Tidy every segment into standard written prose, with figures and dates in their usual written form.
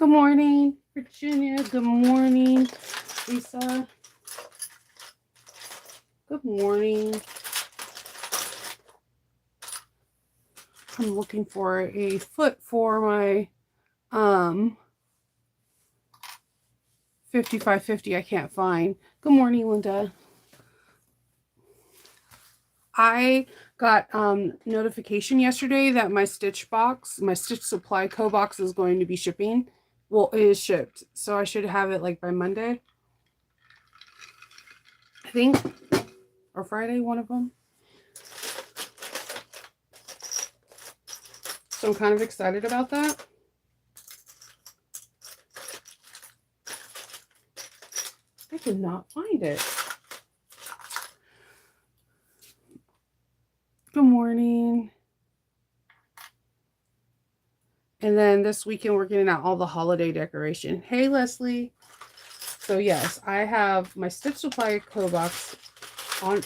Good morning, Virginia. Good morning, Lisa. Good morning. I'm looking for a foot for my 5550 I can't find. Good morning, Linda. I got notification yesterday that my Stitch Supply Co box is going to be shipping. Well, it is shipped, so I should have it like by Monday, I think, or Friday, one of them. So I'm kind of excited about that. I could not find it. Good morning. And then this weekend we're getting out all the holiday decoration. Hey, Leslie. So yes, I have my Stitch Supply Co box on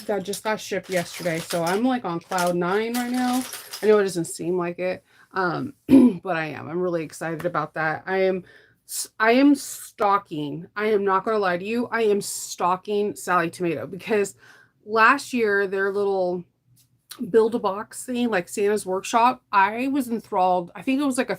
that just got shipped yesterday. So I'm like on cloud 9 right now. I know it doesn't seem like it, but I am. I'm really excited about that. I am stalking. I am not going to lie to you. I am stalking Sally Tomato because last year their little build a box thing, like Santa's workshop, I was enthralled. I think it was like a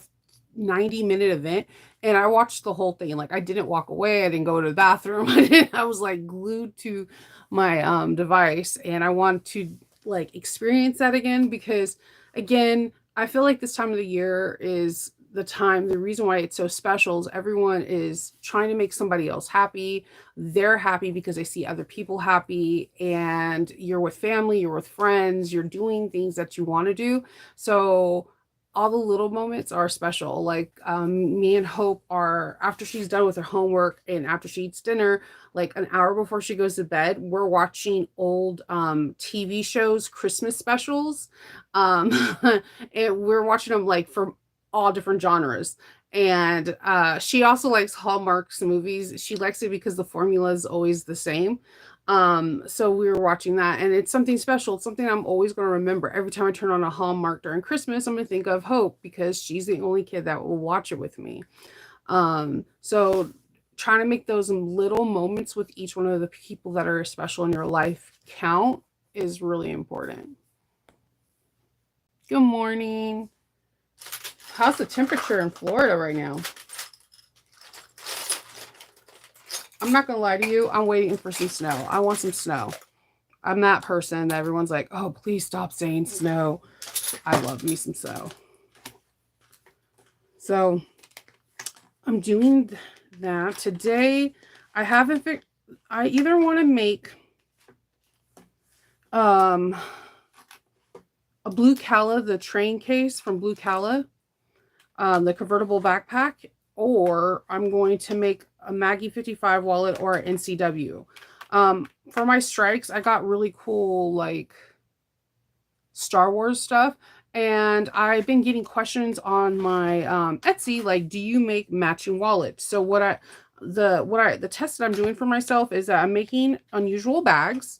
90-minute event, and I watched the whole thing. Like, I didn't walk away, I didn't go to the bathroom. I was like glued to my device, and I want to like experience that again because, again, I feel like this time of the year is the reason why it's so special is everyone is trying to make somebody else happy. They're happy because they see other people happy, and you're with family, you're with friends, you're doing things that you want to do. So all the little moments are special. Like, me and Hope are, after she's done with her homework and after she eats dinner, like an hour before she goes to bed, we're watching old TV shows, Christmas specials. um and we're watching them like from all different genres. And she also likes Hallmark's movies. She likes it because the formula is always the same. So we were watching that, and it's something special. It's something I'm always going to remember. Every time I turn on a Hallmark during Christmas, I'm going to think of Hope because she's the only kid that will watch it with me. So trying to make those little moments with each one of the people that are special in your life count is really important. Good morning. How's the temperature in Florida right now? I'm not gonna lie to you. I'm waiting for some snow. I want some snow. I'm that person that everyone's like, oh, please stop saying snow. I love me some snow. So I'm doing that today. I haven't fixed. I either want to make a Blue Cala, the train case from Blue Cala, the convertible backpack, or I'm going to make a Maggie 55 wallet or an NCW. For my strikes, I got really cool like Star Wars stuff, and I've been getting questions on my Etsy like, do you make matching wallets? So the test that I'm doing for myself is that I'm making unusual bags,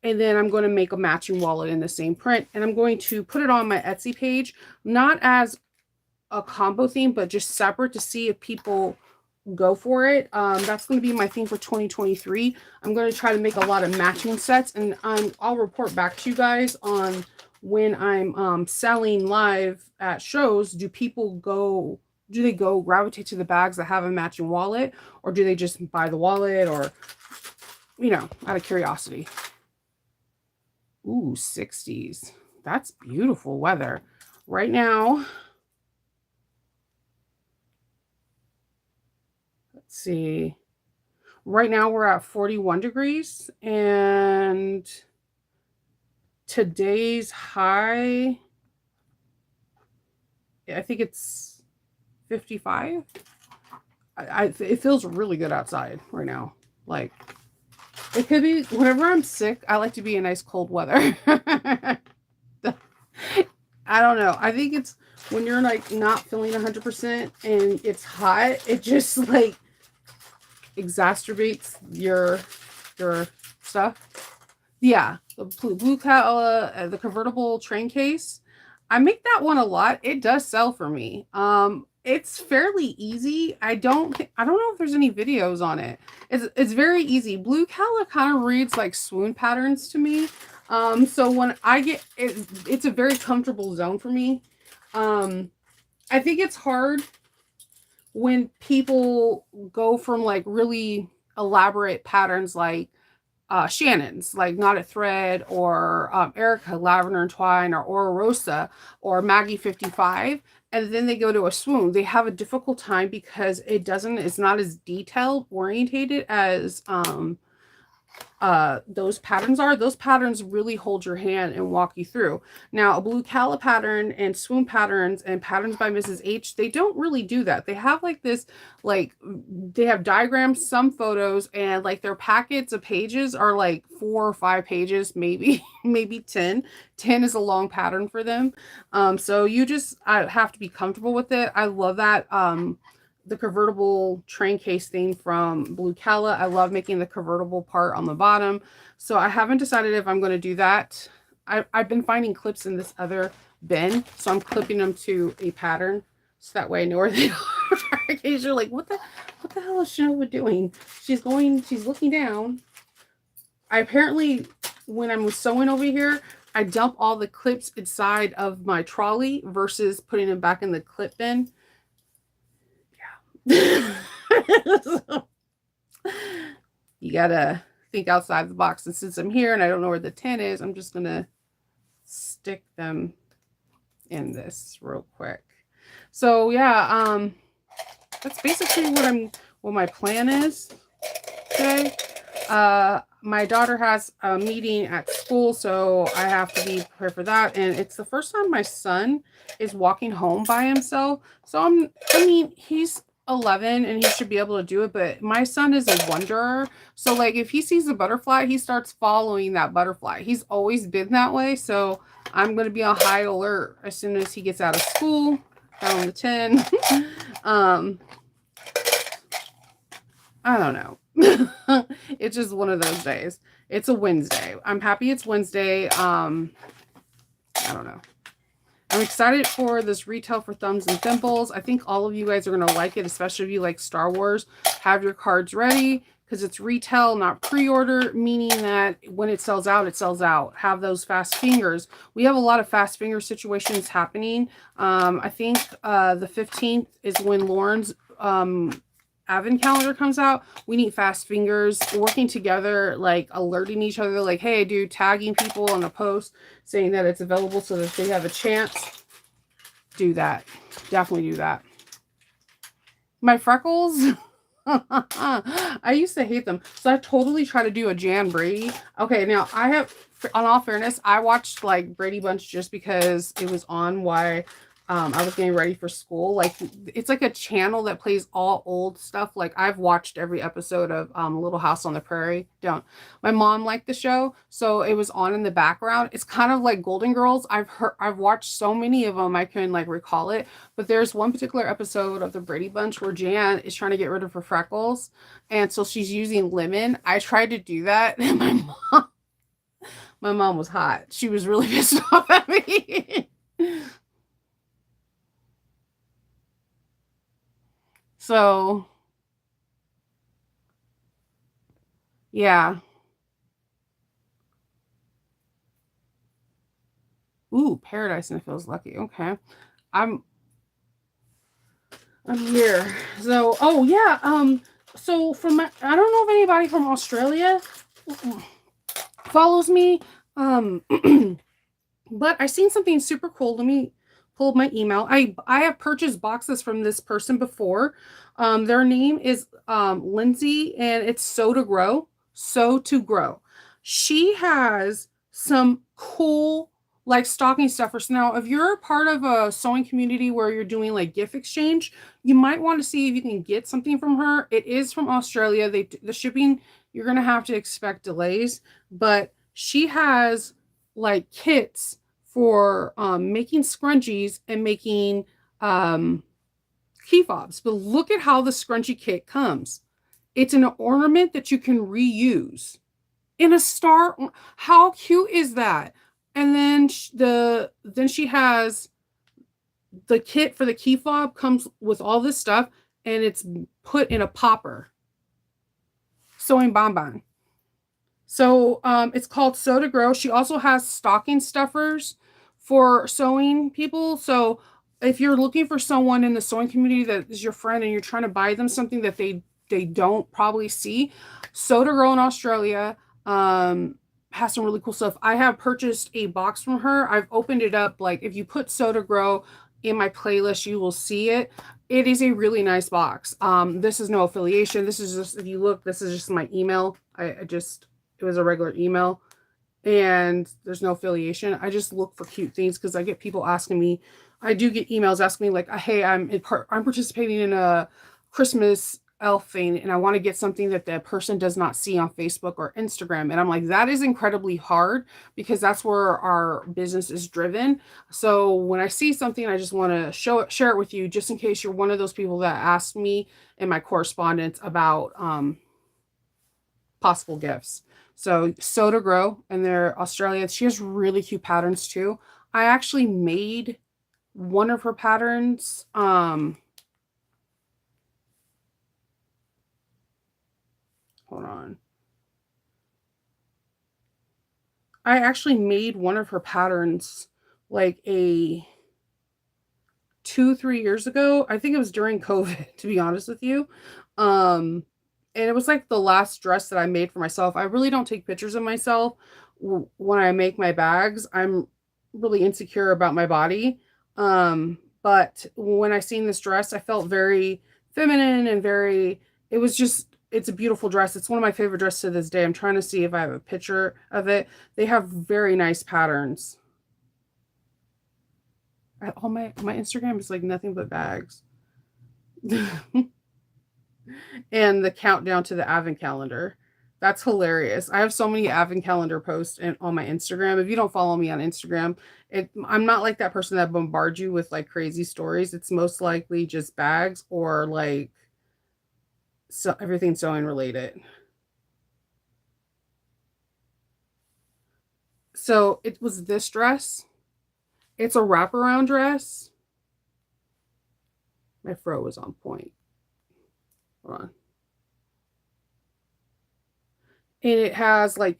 and then I'm going to make a matching wallet in the same print, and I'm going to put it on my Etsy page, not as a combo theme, but just separate to see if people go for it. That's going to be my theme for 2023. I'm going to try to make a lot of matching sets, and I'll report back to you guys on when I'm selling live at shows. Do they go gravitate to the bags that have a matching wallet, or do they just buy the wallet, or, out of curiosity? Ooh, 60s. That's beautiful weather. Right now, let's see. Right now we're at 41 degrees, and today's high, I think it's 55. It feels really good outside right now. Like, it could be whenever I'm sick, I like to be in nice cold weather. I don't know. I think it's when you're like not feeling 100% and it's hot, it just like exacerbates your stuff. Yeah, the Blue Cala, the convertible train case. I make that one a lot. It does sell for me. it's fairly easy. I don't know if there's any videos on it. It's very easy. Blue Calla kind of reads like swoon patterns to me. So when I get it, it's a very comfortable zone for me. I think it's hard when people go from like really elaborate patterns like Shannon's, like Knotted Thread, or Erica, Lavender and Twine, or Aura Rosa, or Maggie 55, and then they go to a swoon. They have a difficult time because it's not as detailed orientated as those patterns really hold your hand and walk you through. Now, a Blue Calla pattern and swoon patterns and patterns by Mrs. H, they don't really do that. They have like this, like they have diagrams, some photos, and like their packets of pages are like 4 or 5 pages, maybe maybe 10 is a long pattern for them. So you just have to be comfortable with it. I love that the convertible train case thing from Blue Calla. I love making the convertible part on the bottom. So I haven't decided if I'm going to do that. I've been finding clips in this other bin, so I'm clipping them to a pattern so that way I know where they are. In case you're like, what the hell is Shinova doing? She's looking down. I apparently, when I'm sewing over here, I dump all the clips inside of my trolley versus putting them back in the clip bin. So, you gotta think outside the box. And since I'm here and I don't know where the 10 is, I'm just gonna stick them in this real quick. So yeah, that's basically what my plan is today. My daughter has a meeting at school, so I have to be prepared for that. And it's the first time my son is walking home by himself. So he's 11 and he should be able to do it, but my son is a wanderer. So like if he sees a butterfly, he starts following that butterfly. He's always been that way. So I'm going to be on high alert as soon as he gets out of school. Down the 10. I don't know. It's just one of those days. It's a Wednesday. I'm happy it's Wednesday. I don't know. I'm excited for this retail for Thumbs and Thimples. I think all of you guys are going to like it, especially if you like Star Wars. Have your cards ready because it's retail, not pre-order, meaning that when it sells out, it sells out. Have those fast fingers. We have a lot of fast finger situations happening. I think the 15th is when Lauren's Advent calendar comes out. We need fast fingers working together, like alerting each other, like, hey, dude, tagging people on a post saying that it's available so that they have a chance. Do that. Definitely do that. My freckles, I used to hate them. So I totally try to do a Jan Brady. Okay, now I have, on all fairness, I watched like Brady Bunch just because it was on while I was getting ready for school. Like it's like a channel that plays all old stuff. Like I've watched every episode of Little House on the Prairie. My mom liked the show, so it was on in the background. It's kind of like Golden Girls. I've watched so many of them I can like recall it. But there's one particular episode of the Brady Bunch where Jan is trying to get rid of her freckles, and so she's using lemon. I tried to do that, and my mom was hot. She was really pissed off at me. So, yeah. Ooh, Paradise and It Feels Lucky. Okay. I'm here. So, oh yeah. So I don't know if anybody from Australia follows me. But I seen something super cool. Let me pull up my email. I have purchased boxes from this person before. Their name is Lindsay, and it's Sew to Grow. Sew to Grow. She has some cool like stocking stuffers. Now, if you're a part of a sewing community where you're doing like gift exchange, you might want to see if you can get something from her. It is from Australia. The shipping, you're gonna have to expect delays, but she has like kits for making scrunchies and making key fobs. But look at how the scrunchie kit comes. It's an ornament that you can reuse in a star. How cute is that? And then she has the kit for the key fob comes with all this stuff, and it's put in a popper. Sewing bonbon. So it's called Sew to Grow. She also has stocking stuffers for sewing people. So if you're looking for someone in the sewing community that is your friend and you're trying to buy them something that they don't probably see, Sew to Grow in Australia has some really cool stuff. I have purchased a box from her. I've opened it up. Like if you put Sew to Grow in my playlist, you will see it. It is a really nice box. This is no affiliation. This is just, if you look, this is just my email. I just, it was a regular email and there's no affiliation. I just look for cute things because I get people asking me. I do get emails asking me like, hey, I'm participating in a Christmas elf thing and I want to get something that the person does not see on Facebook or Instagram. And I'm like, that is incredibly hard because that's where our business is driven. So when I see something, I just want to share it with you just in case you're one of those people that ask me in my correspondence about possible gifts. So Sew to Grow, and they're Australian. She has really cute patterns too. I actually made one of her patterns. Hold on. I actually made one of her patterns like a 2-3 years ago. I think it was during COVID, to be honest with you. And it was like the last dress that I made for myself. I really don't take pictures of myself when I make my bags. I'm really insecure about my body. But when I seen this dress, I felt very feminine and very, it was just, it's a beautiful dress. It's one of my favorite dresses to this day. I'm trying to see if I have a picture of it. They have very nice patterns. All my Instagram is like nothing but bags. And the countdown to the advent calendar. That's hilarious. I have so many advent calendar posts on my Instagram. If you don't follow me on Instagram, I'm not like that person that bombards you with like crazy stories. It's most likely just bags or like so everything sewing related. So it was this dress. It's a wraparound dress. My fro was on point. Hold on. And it has like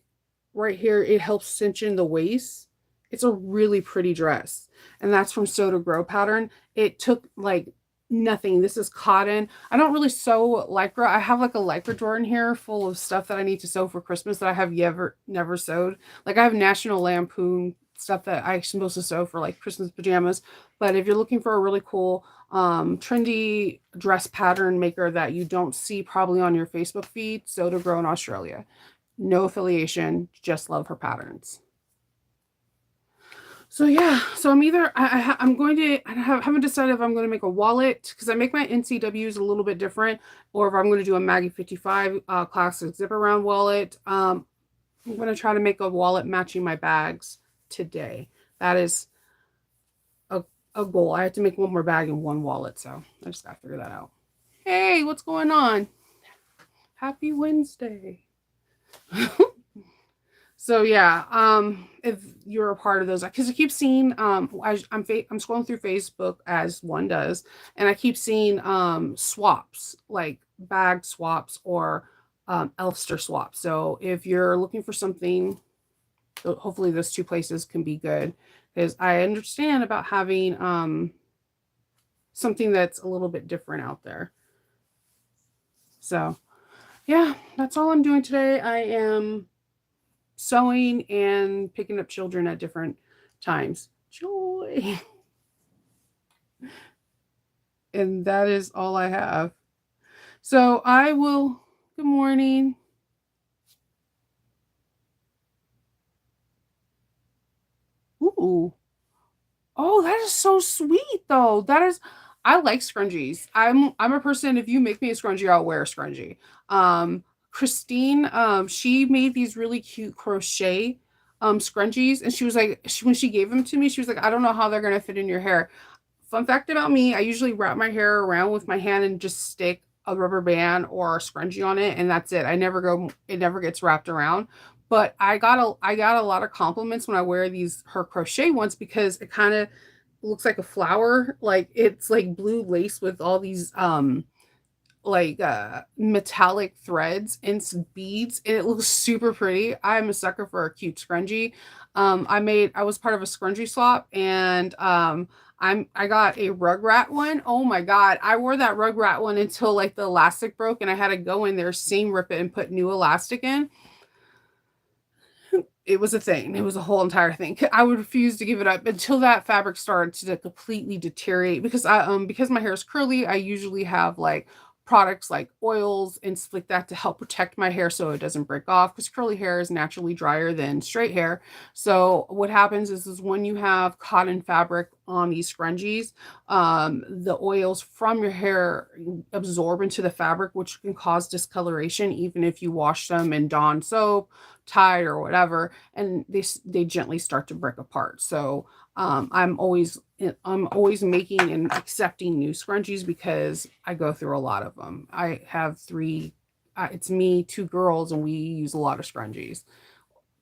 right here, it helps cinch in the waist. It's a really pretty dress. And that's from Sew to Grow pattern. It took like nothing. This is cotton. I don't really sew lycra. I have like a lycra drawer in here full of stuff that I need to sew for Christmas that I have never sewed. Like I have National Lampoon stuff that I'm supposed to sew for like Christmas pajamas. But if you're looking for a really cool trendy dress pattern maker that you don't see probably on your Facebook feed, Sew to Grow in Australia. No affiliation, just love her patterns. So yeah, so I'm either I'm going to haven't decided if I'm going to make a wallet because I make my NCWs a little bit different, or if I'm going to do a Maggie 55 classic zip around wallet. I'm going to try to make a wallet matching my bags today. That is a goal. I have to make one more bag and one wallet, so I just got to figure that out. Hey, what's going on? Happy Wednesday. So yeah, if you're a part of those, because I keep seeing, I'm scrolling through Facebook as one does, and I keep seeing swaps, like bag swaps or Elfster swaps. So if you're looking for something, hopefully those two places can be good, because I understand about having something that's a little bit different out there. So yeah, that's all I'm doing today. I am sewing and picking up children at different times. Joy. And that is all I have. So I will, good morning. Ooh. Oh, that is so sweet though. That is, I like scrunchies. I'm a person, if you make me a scrunchie, I'll wear a scrunchie. Christine, she made these really cute crochet scrunchies, and she was like, when she gave them to me, she was like, I don't know how they're gonna fit in your hair. Fun fact about me, I usually wrap my hair around with my hand and just stick a rubber band or a scrunchie on it, and that's it. It never gets wrapped around. But I got a lot of compliments when I wear these her crochet ones because it kind of looks like a flower. Like it's like blue lace with all these like metallic threads and some beads, and it looks super pretty. I'm a sucker for a cute scrunchie. I was part of a scrunchie swap, and I got a Rugrat one. Oh my god, I wore that Rugrat one until like the elastic broke, and I had to go in there, seam rip it, and put new elastic in. It was a thing. It was a whole entire thing. I would refuse to give it up until that fabric started to completely deteriorate, because my hair is curly, I usually have like products like oils and stuff like that to help protect my hair so it doesn't break off, because curly hair is naturally drier than straight hair. So what happens is when you have cotton fabric on these scrunchies, the oils from your hair absorb into the fabric, which can cause discoloration even if you wash them in Dawn soap, Tide, or whatever, and they gently start to break apart. So I'm always making and accepting new scrunchies because I go through a lot of them. I have three. It's me, two girls, and we use a lot of scrunchies.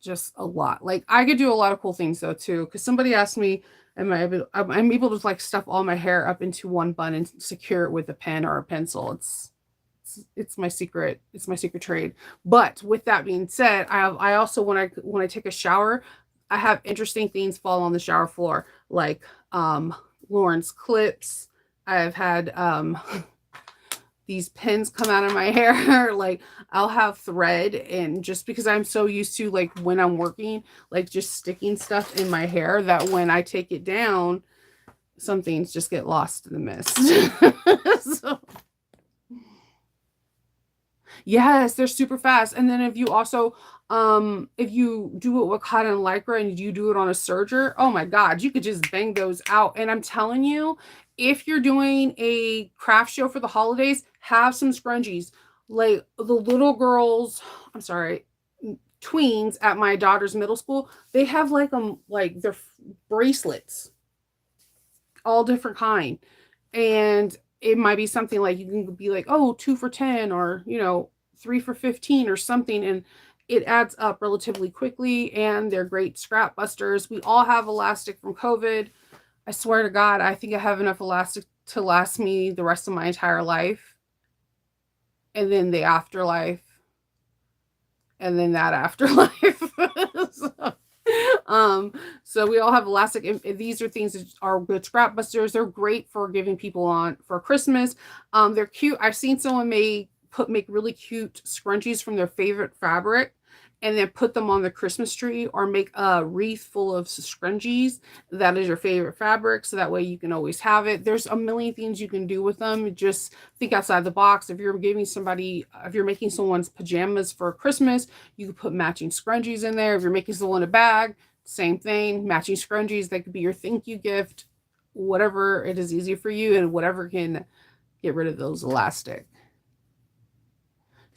Just a lot. Like I could do a lot of cool things though too. Because somebody asked me, I'm able to like stuff all my hair up into one bun and secure it with a pen or a pencil. It's my secret. It's my secret trade. But with that being said, I also when I take a shower, I have interesting things fall on the shower floor, like Lauren's clips. I've had these pins come out of my hair. Like I'll have thread, and just because I'm so used to like when I'm working, like just sticking stuff in my hair, that when I take it down, some things just get lost in the mist. So yes, they're super fast. And then if you do it with cotton lycra and you do it on a serger, oh my god, you could just bang those out. And I'm telling you, if you're doing a craft show for the holidays, have some scrunchies. Like the little girls, I'm sorry, tweens at my daughter's middle school, they have like their bracelets, all different kind. And it might be something like you can be like, oh, 2 for 10, or 3 for 15 or something. And it adds up relatively quickly, and they're great scrap busters. We all have elastic from COVID. I swear to God, I think I have enough elastic to last me the rest of my entire life. And then the afterlife. And then that afterlife. so, so we all have elastic. And these are things that are good scrap busters. They're great for giving people on for Christmas. They're cute. I've seen someone make really cute scrunchies from their favorite fabric, and then put them on the Christmas tree, or make a wreath full of scrunchies that is your favorite fabric, so that way you can always have it. There's a million things you can do with them. Just think outside the box. If you're making someone's pajamas for Christmas, you could put matching scrunchies in there. If you're making someone a bag, same thing, matching scrunchies. That could be your thank you gift, whatever it is easy for you, and whatever can get rid of those elastic.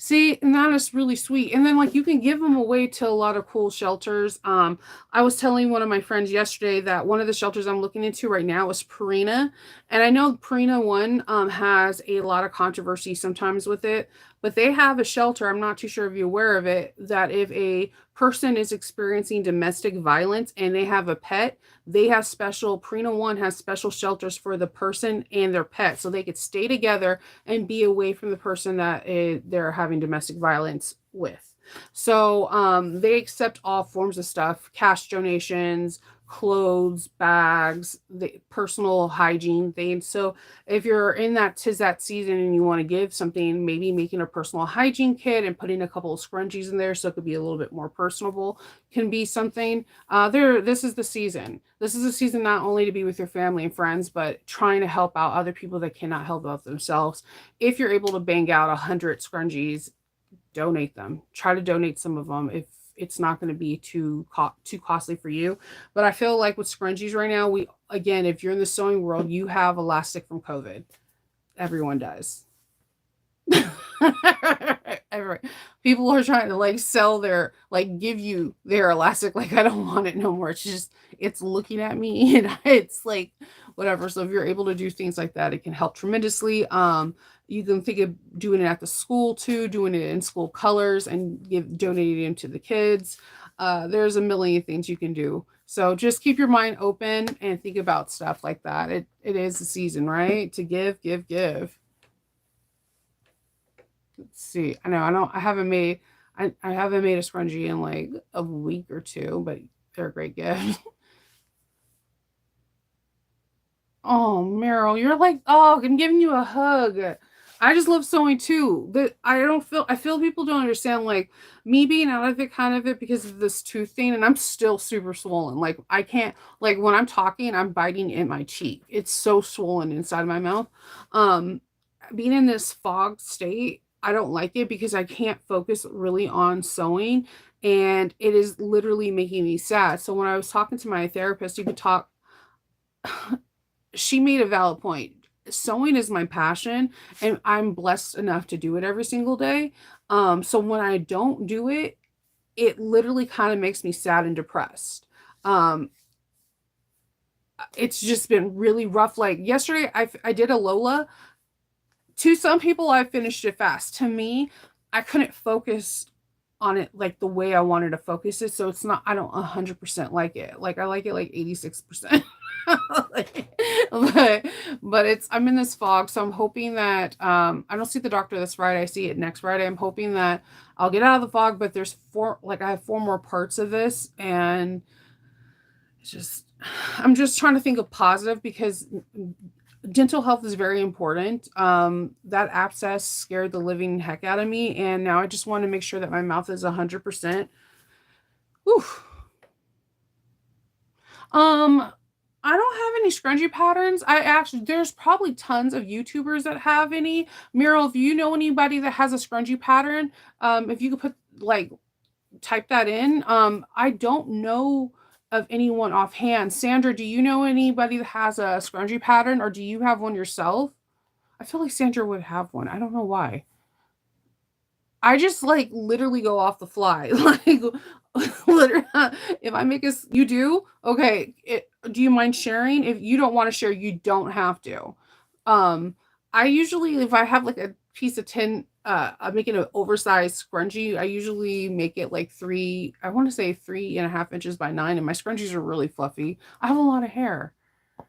See, and that is really sweet. And then like you can give them away to a lot of cool shelters. I was telling one of my friends yesterday that one of the shelters I'm looking into right now is Purina. And I know Purina one has a lot of controversy sometimes with it, but they have a shelter, I'm not too sure if you're aware of it, that if a person is experiencing domestic violence and they have a pet, they have Purina one has special shelters for the person and their pet, so they could stay together and be away from the person that they're having domestic violence with. So they accept all forms of stuff, cash donations, clothes, bags, the personal hygiene things. So if you're in that season and you want to give something, maybe making a personal hygiene kit and putting a couple of scrunchies in there so it could be a little bit more personable can be something. This is the season. This is a season not only to be with your family and friends, but trying to help out other people that cannot help out themselves. If you're able to bang out 100 scrunchies, donate them. Try to donate some of them if it's not going to be too costly for you. But I feel like with scrunchies right now, if you're in the sewing world, you have elastic from COVID. Everyone does. People are trying to like sell give you their elastic, like I don't want it no more. It's looking at me, and it's like whatever. So if you're able to do things like that, it can help tremendously. You can think of doing it at the school too, doing it in school colors and donating it to the kids. There's a million things you can do. So just keep your mind open and think about stuff like that. It is the season, right? To give, give, give. Let's see. I haven't made a scrunchie in like a week or two, but they're a great gift. Oh, Meryl, you're like, oh, I'm giving you a hug. I just love sewing too. I feel people don't understand like me being out of it kind of it because of this tooth thing, and I'm still super swollen. Like I can't like when I'm talking, I'm biting in my cheek. It's so swollen inside my mouth. Um, being in this fog state, I don't like it because I can't focus really on sewing, and it is literally making me sad. So when I was talking to my therapist, you could talk she made a valid point. Sewing is my passion, and I'm blessed enough to do it every single day. So when I don't do it, it literally kind of makes me sad and depressed. Um, it's just been really rough. Like yesterday, I did a Lola. To some people, I finished it fast. To me, I couldn't focus on it like the way I wanted to focus it. So it's not, I don't 100% like it. Like I like it like 86%. but it's I'm in this fog, so I'm hoping that I don't see the doctor this Friday. I see it next Friday. I'm hoping that I'll get out of the fog, but there's I have four more parts of this, and it's just I'm just trying to think of positive because dental health is very important. That abscess scared the living heck out of me, and now I just want to make sure that my mouth is 100%. Whew. Um, I don't have any scrunchie patterns. I actually, there's probably tons of YouTubers that have any. Meryl, if you know anybody that has a scrunchie pattern, if you could put like type that in. I don't know of anyone offhand. Sandra, do you know anybody that has a scrunchie pattern, or do you have one yourself? I feel like Sandra would have one. I don't know why. I just like literally go off the fly. Like literally, if I make a you do? Okay. Do you mind sharing? If you don't want to share, you don't have to. Um, I usually if I have like a piece of tin, I'm making an oversized scrunchie. I usually make it like I want to say 3.5 inches by 9, and my scrunchies are really fluffy. I have a lot of hair.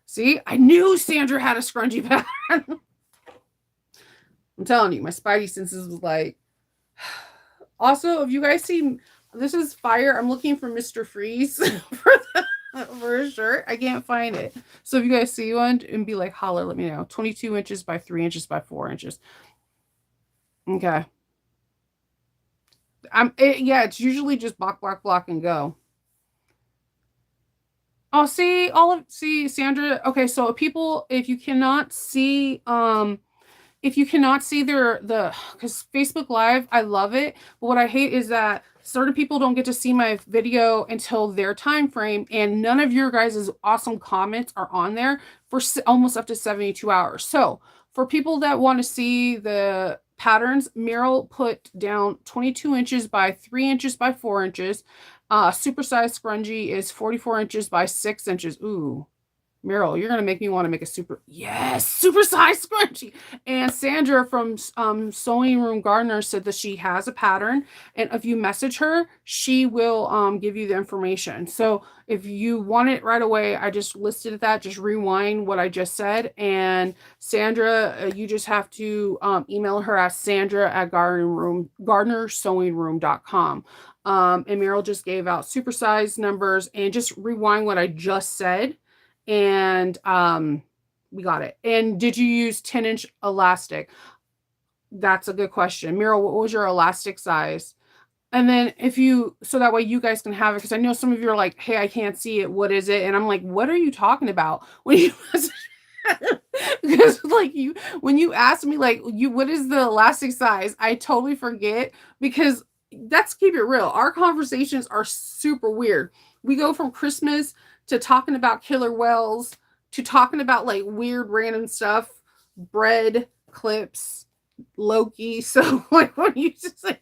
See, I knew Sandra had a scrunchie pattern. I'm telling you, my spidey senses was like, also, if you guys see, this is fire. I'm looking for Mr. Freeze for a shirt. I can't find it. So if you guys see one and be like, holler, let me know. 22 inches by 3 inches by 4 inches. Okay. Yeah, it's usually just block, block, block, and go. Oh, see, Sandra. Okay, so people, if you cannot see because Facebook Live, I love it, but what I hate is that certain people don't get to see my video until their time frame, and none of your guys' awesome comments are on there for almost up to 72 hours. So for people that want to see the patterns, Meryl put down 22 inches by 3 inches by 4 inches. Supersized scrunchie is 44 inches by 6 inches. Ooh, Meryl, you're gonna make me want to make a super size scrunchie. And Sandra from Sewing Room Gardener said that she has a pattern, and if you message her, she will give you the information. So if you want it right away, I just listed that. Just rewind what I just said, and Sandra, you just have to email her at Sandra@gardenersewingroom.com. And Meryl just gave out supersized numbers, and just rewind what I just said, and we got it. And did you use 10-inch elastic? That's a good question. Meryl, what was your elastic size? And then so that way you guys can have it, because I know some of you are like, hey, I can't see it. What is it? And I'm like, what are you talking about? When you because like when you ask me like what is the elastic size, I totally forget, because let's keep it real. Our conversations are super weird. We go from Christmas to talking about killer whales to talking about like weird random stuff, bread clips, Loki. So like when you just say,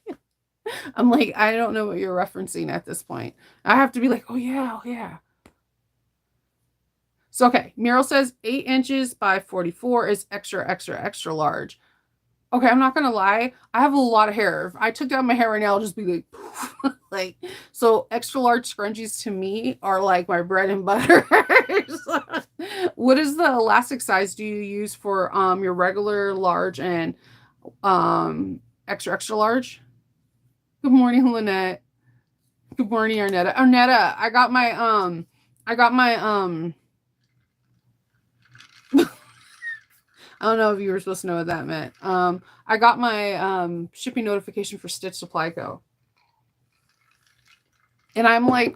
I'm like, I don't know what you're referencing at this point. I have to be like, oh yeah, oh yeah. So okay, Meryl says 8 inches by 44 is extra, extra, extra large. Okay, I'm not gonna lie. I have a lot of hair. If I took down my hair right now, I'll just be like, poof. Like, so extra large scrunchies to me are like my bread and butter. So, what is the elastic size do you use for your regular large and um extra extra large? Good morning, Lynette. Good morning, Arnetta. Arnetta, I got my I don't know if you were supposed to know what that meant. I got my shipping notification for Stitch Supply Co. And I'm like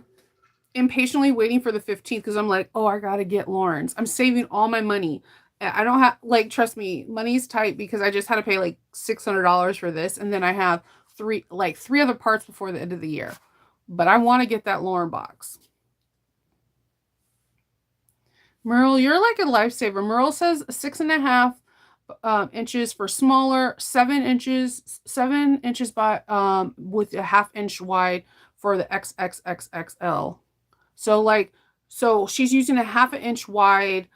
impatiently waiting for the 15th because I'm like, oh, I gotta get Lauren's. I'm saving all my money. I don't have like trust me, money's tight because I just had to pay like $600 for this, and then I have three other parts before the end of the year. But I want to get that Lauren box. Merle, you're like a lifesaver. Merle says 6.5 inches for smaller, 7 inches by with a half inch wide for the XXXXL. So like, so she's using a half an inch wide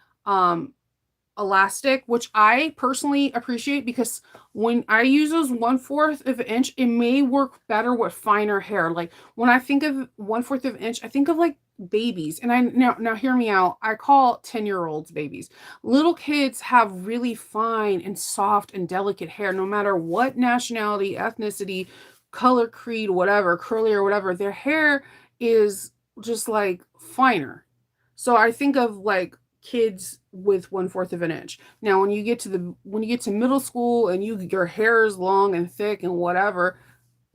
elastic, which I personally appreciate because when I use those 1/4 of an inch, it may work better with finer hair. Like when I think of 1/4 of an inch, I think of like babies. And I now hear me out. I call 10-year-olds babies. Little kids have really fine and soft and delicate hair, no matter what nationality, ethnicity, color, creed, whatever, curly or whatever. Their hair is just like finer. So I think of like kids with 1/4 of an inch. Now, when you get to middle school and your hair is long and thick and whatever,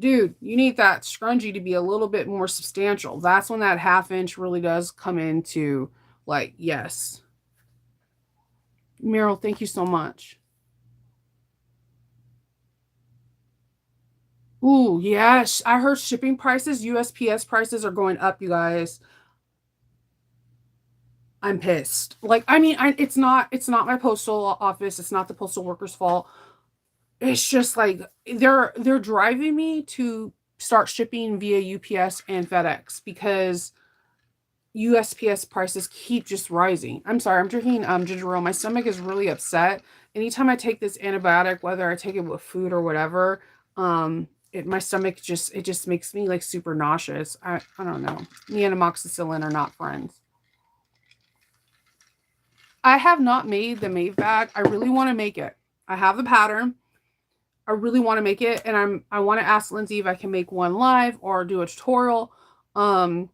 dude, you need that scrunchie to be a little bit more substantial. That's when that half inch really does come into like, yes. Meryl, thank you so much. Ooh, yes. I heard shipping prices, USPS prices are going up, you guys. I'm pissed. Like, I mean, it's not my postal office. It's not the postal workers' fault. It's just like they're driving me to start shipping via UPS and FedEx because USPS prices keep just rising. I'm sorry, I'm drinking ginger ale. My stomach is really upset. Anytime I take this antibiotic, whether I take it with food or whatever, my stomach just makes me like super nauseous. I don't know. Me and amoxicillin are not friends. I have not made the Mave bag. I really want to make it. I have the pattern. I really want to make it, and I want to ask Lindsay if I can make one live or do a tutorial. Um,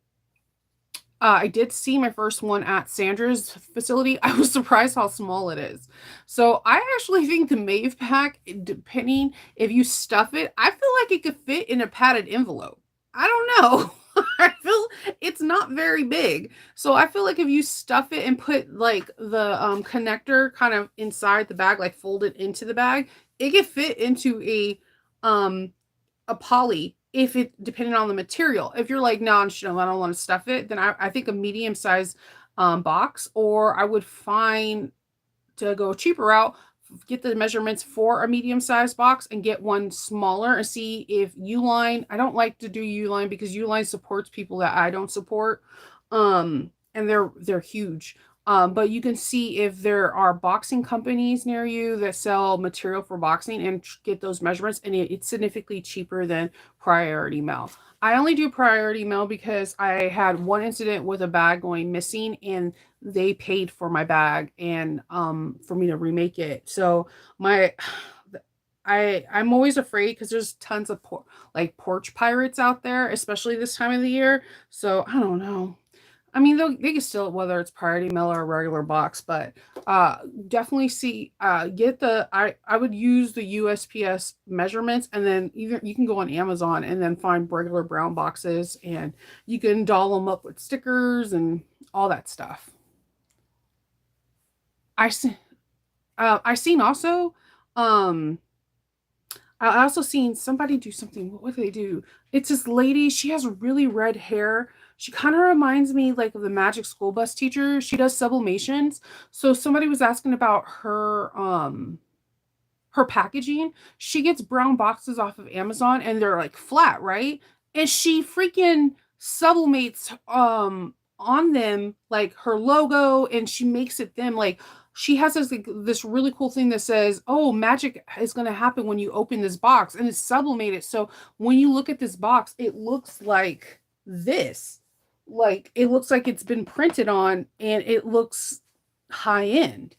I did see my first one at Sandra's facility. I was surprised how small it is. So I actually think the Mave pack, depending if you stuff it, I feel like it could fit in a padded envelope. I don't know. I feel it's not very big. So I feel like if you stuff it and put like the connector kind of inside the bag, like fold it into the bag, it could fit into um a poly if it depending on the material. If you're like, no, I don't want to stuff it, then I think a medium size box, or I would find to go cheaper route, get the measurements for a medium sized box and get one smaller and see if Uline. I don't like to do Uline because Uline supports people that I don't support. And they're huge. But you can see if there are boxing companies near you that sell material for boxing and get those measurements, and it's significantly cheaper than Priority Mail. I only do Priority Mail because I had one incident with a bag going missing, and they paid for my bag and for me to remake it. So my I'm always afraid because there's tons of like porch pirates out there, especially this time of the year. So I don't know. I mean, they can still, whether it's priority mail or a regular box, but definitely see get the I would use the USPS measurements, and then either you can go on Amazon and then find regular brown boxes, and you can doll them up with stickers and all that stuff. I see. I seen also. Um, I also seen somebody do something. What do they do? It's this lady. She has really red hair. She kind of reminds me like of the Magic School Bus teacher. She does sublimations. So somebody was asking about her packaging. She gets brown boxes off of Amazon and they're like flat, right? And she freaking sublimates on them like her logo, and she makes it them. Like she has this like, this really cool thing that says, "Oh, magic is going to happen when you open this box," and it's sublimated. So when you look at this box, it looks like this. Like it looks like it's been printed on, and it looks high end.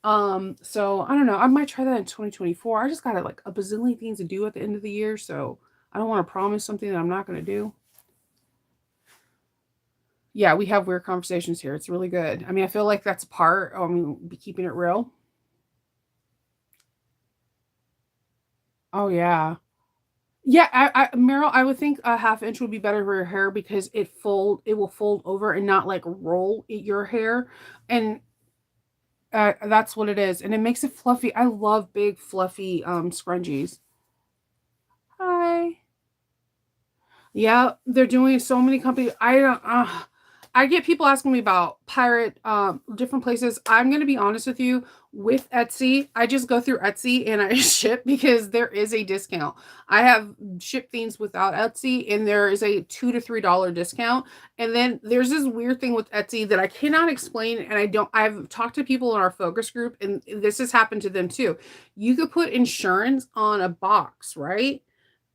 So I don't know. I might try that in 2024. I just got like a bazillion things to do at the end of the year, so I don't want to promise something that I'm not going to do. Yeah, we have weird conversations here. It's really good. I mean, I feel like that's part. I mean, be keeping it real. Oh yeah, yeah. Meryl, I would think a half inch would be better for your hair because it will fold over and not like roll your hair, and that's what it is, and it makes it fluffy. I love big fluffy scrunchies. Hi. Yeah, they're doing so many companies. I don't. I get people asking me about pirate different places. I'm gonna be honest with you. With Etsy, I just go through Etsy and I ship because there is a discount. I have shipped things without Etsy, and there is a $2 to $3 discount. And then there's this weird thing with Etsy that I cannot explain, and I don't. I've talked to people in our focus group, and this has happened to them too. You could put insurance on a box, right?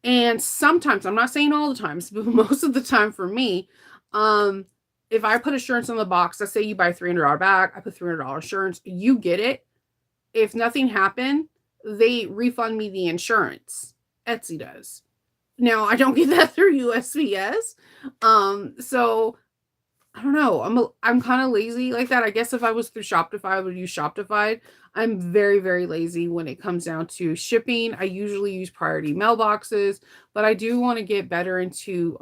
And sometimes, I'm not saying all the times, but most of the time for me, um, if I put insurance on the box, let's say you buy $300 bag, I put $300 insurance, you get it. If nothing happened, they refund me the insurance. Etsy does. Now I don't get that through USPS. So I don't know. I'm kind of lazy like that. I guess if I was through Shopify, I would use Shopify. I'm very, very lazy when it comes down to shipping. I usually use priority mailboxes, but I do want to get better into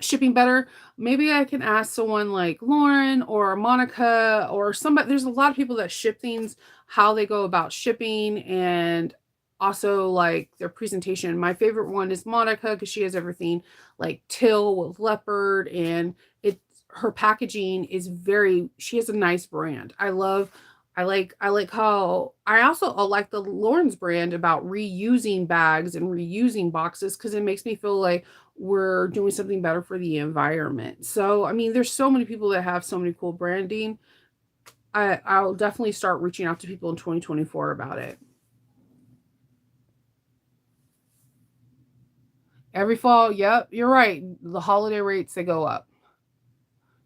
shipping better. Maybe I can ask someone like Lauren or Monica or somebody. There's a lot of people that ship things, how they go about shipping, and also like their presentation. My favorite one is Monica because she has everything like Till with leopard, and it her packaging is very, she has a nice brand. I like how I also like the Lauren's brand about reusing bags and reusing boxes because it makes me feel like we're doing something better for the environment. So, I mean, there's so many people that have so many cool branding. I'll definitely start reaching out to people in 2024 about it. Every fall, yep, you're right. The holiday rates they go up.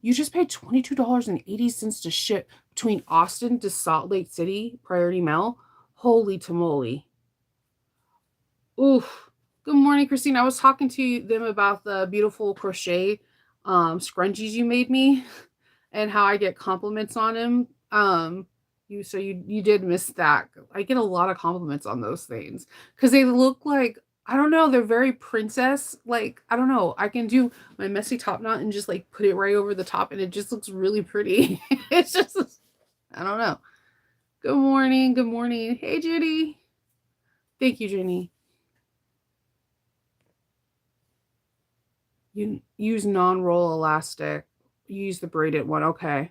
You just paid $22.80 to ship between Austin to Salt Lake City, Priority Mail. Holy tamale. Oof. Good morning, Christine. I was talking to them about the beautiful crochet scrunchies you made me and how I get compliments on them. You did miss that. I get a lot of compliments on those things because they look like, I don't know, they're very princess. Like, I don't know. I can do my messy top knot and just like put it right over the top, and it just looks really pretty. It's just, I don't know. Good morning. Good morning. Hey, Judy. Thank you, Jenny. You use non-roll elastic. You use the braided one. Okay.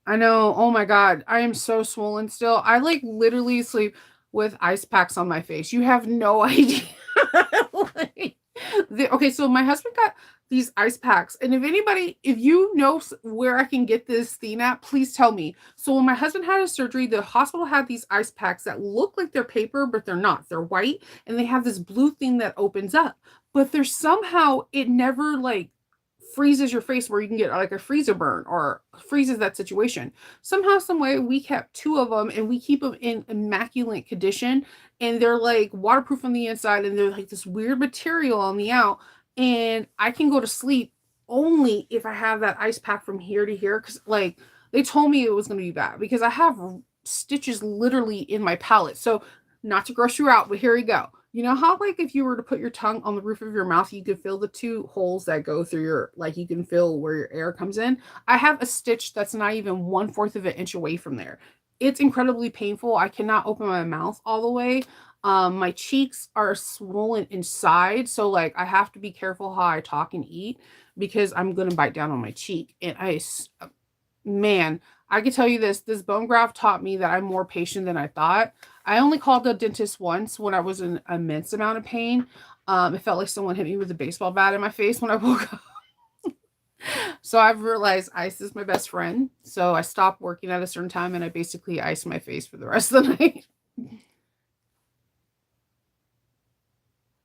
I know. Oh my God. I am so swollen still. I like literally sleep with ice packs on my face. You have no idea. Like, okay, so my husband got these ice packs. And if anybody, if you know where I can get this thing at, please tell me. So when my husband had his surgery, the hospital had these ice packs that look like they're paper, but they're not. They're white, and they have this blue thing that opens up. But there's somehow it never like freezes your face where you can get like a freezer burn or freezes that situation. Somehow, some way, we kept two of them and we keep them in immaculate condition. And they're like waterproof on the inside, and they're like this weird material on the out. And I can go to sleep only if I have that ice pack from here to here. Cause like they told me it was going to be bad because I have stitches literally in my palate. So, not to gross you out, but here we go. You know how like if you were to put your tongue on the roof of your mouth, you could feel the two holes that go through your, like you can feel where your air comes in. I have a stitch that's not even 1/4 of an inch away from there. It's incredibly painful. I cannot open my mouth all the way. My cheeks are swollen inside, so like I have to be careful how I talk and eat because I'm gonna bite down on my cheek. And man, I can tell you this bone graft taught me that I'm more patient than I thought. I only called the dentist once when I was in immense amount of pain. It felt like someone hit me with a baseball bat in my face when I woke up. So I've realized ice is my best friend. So I stopped working at a certain time and I basically ice my face for the rest of the night.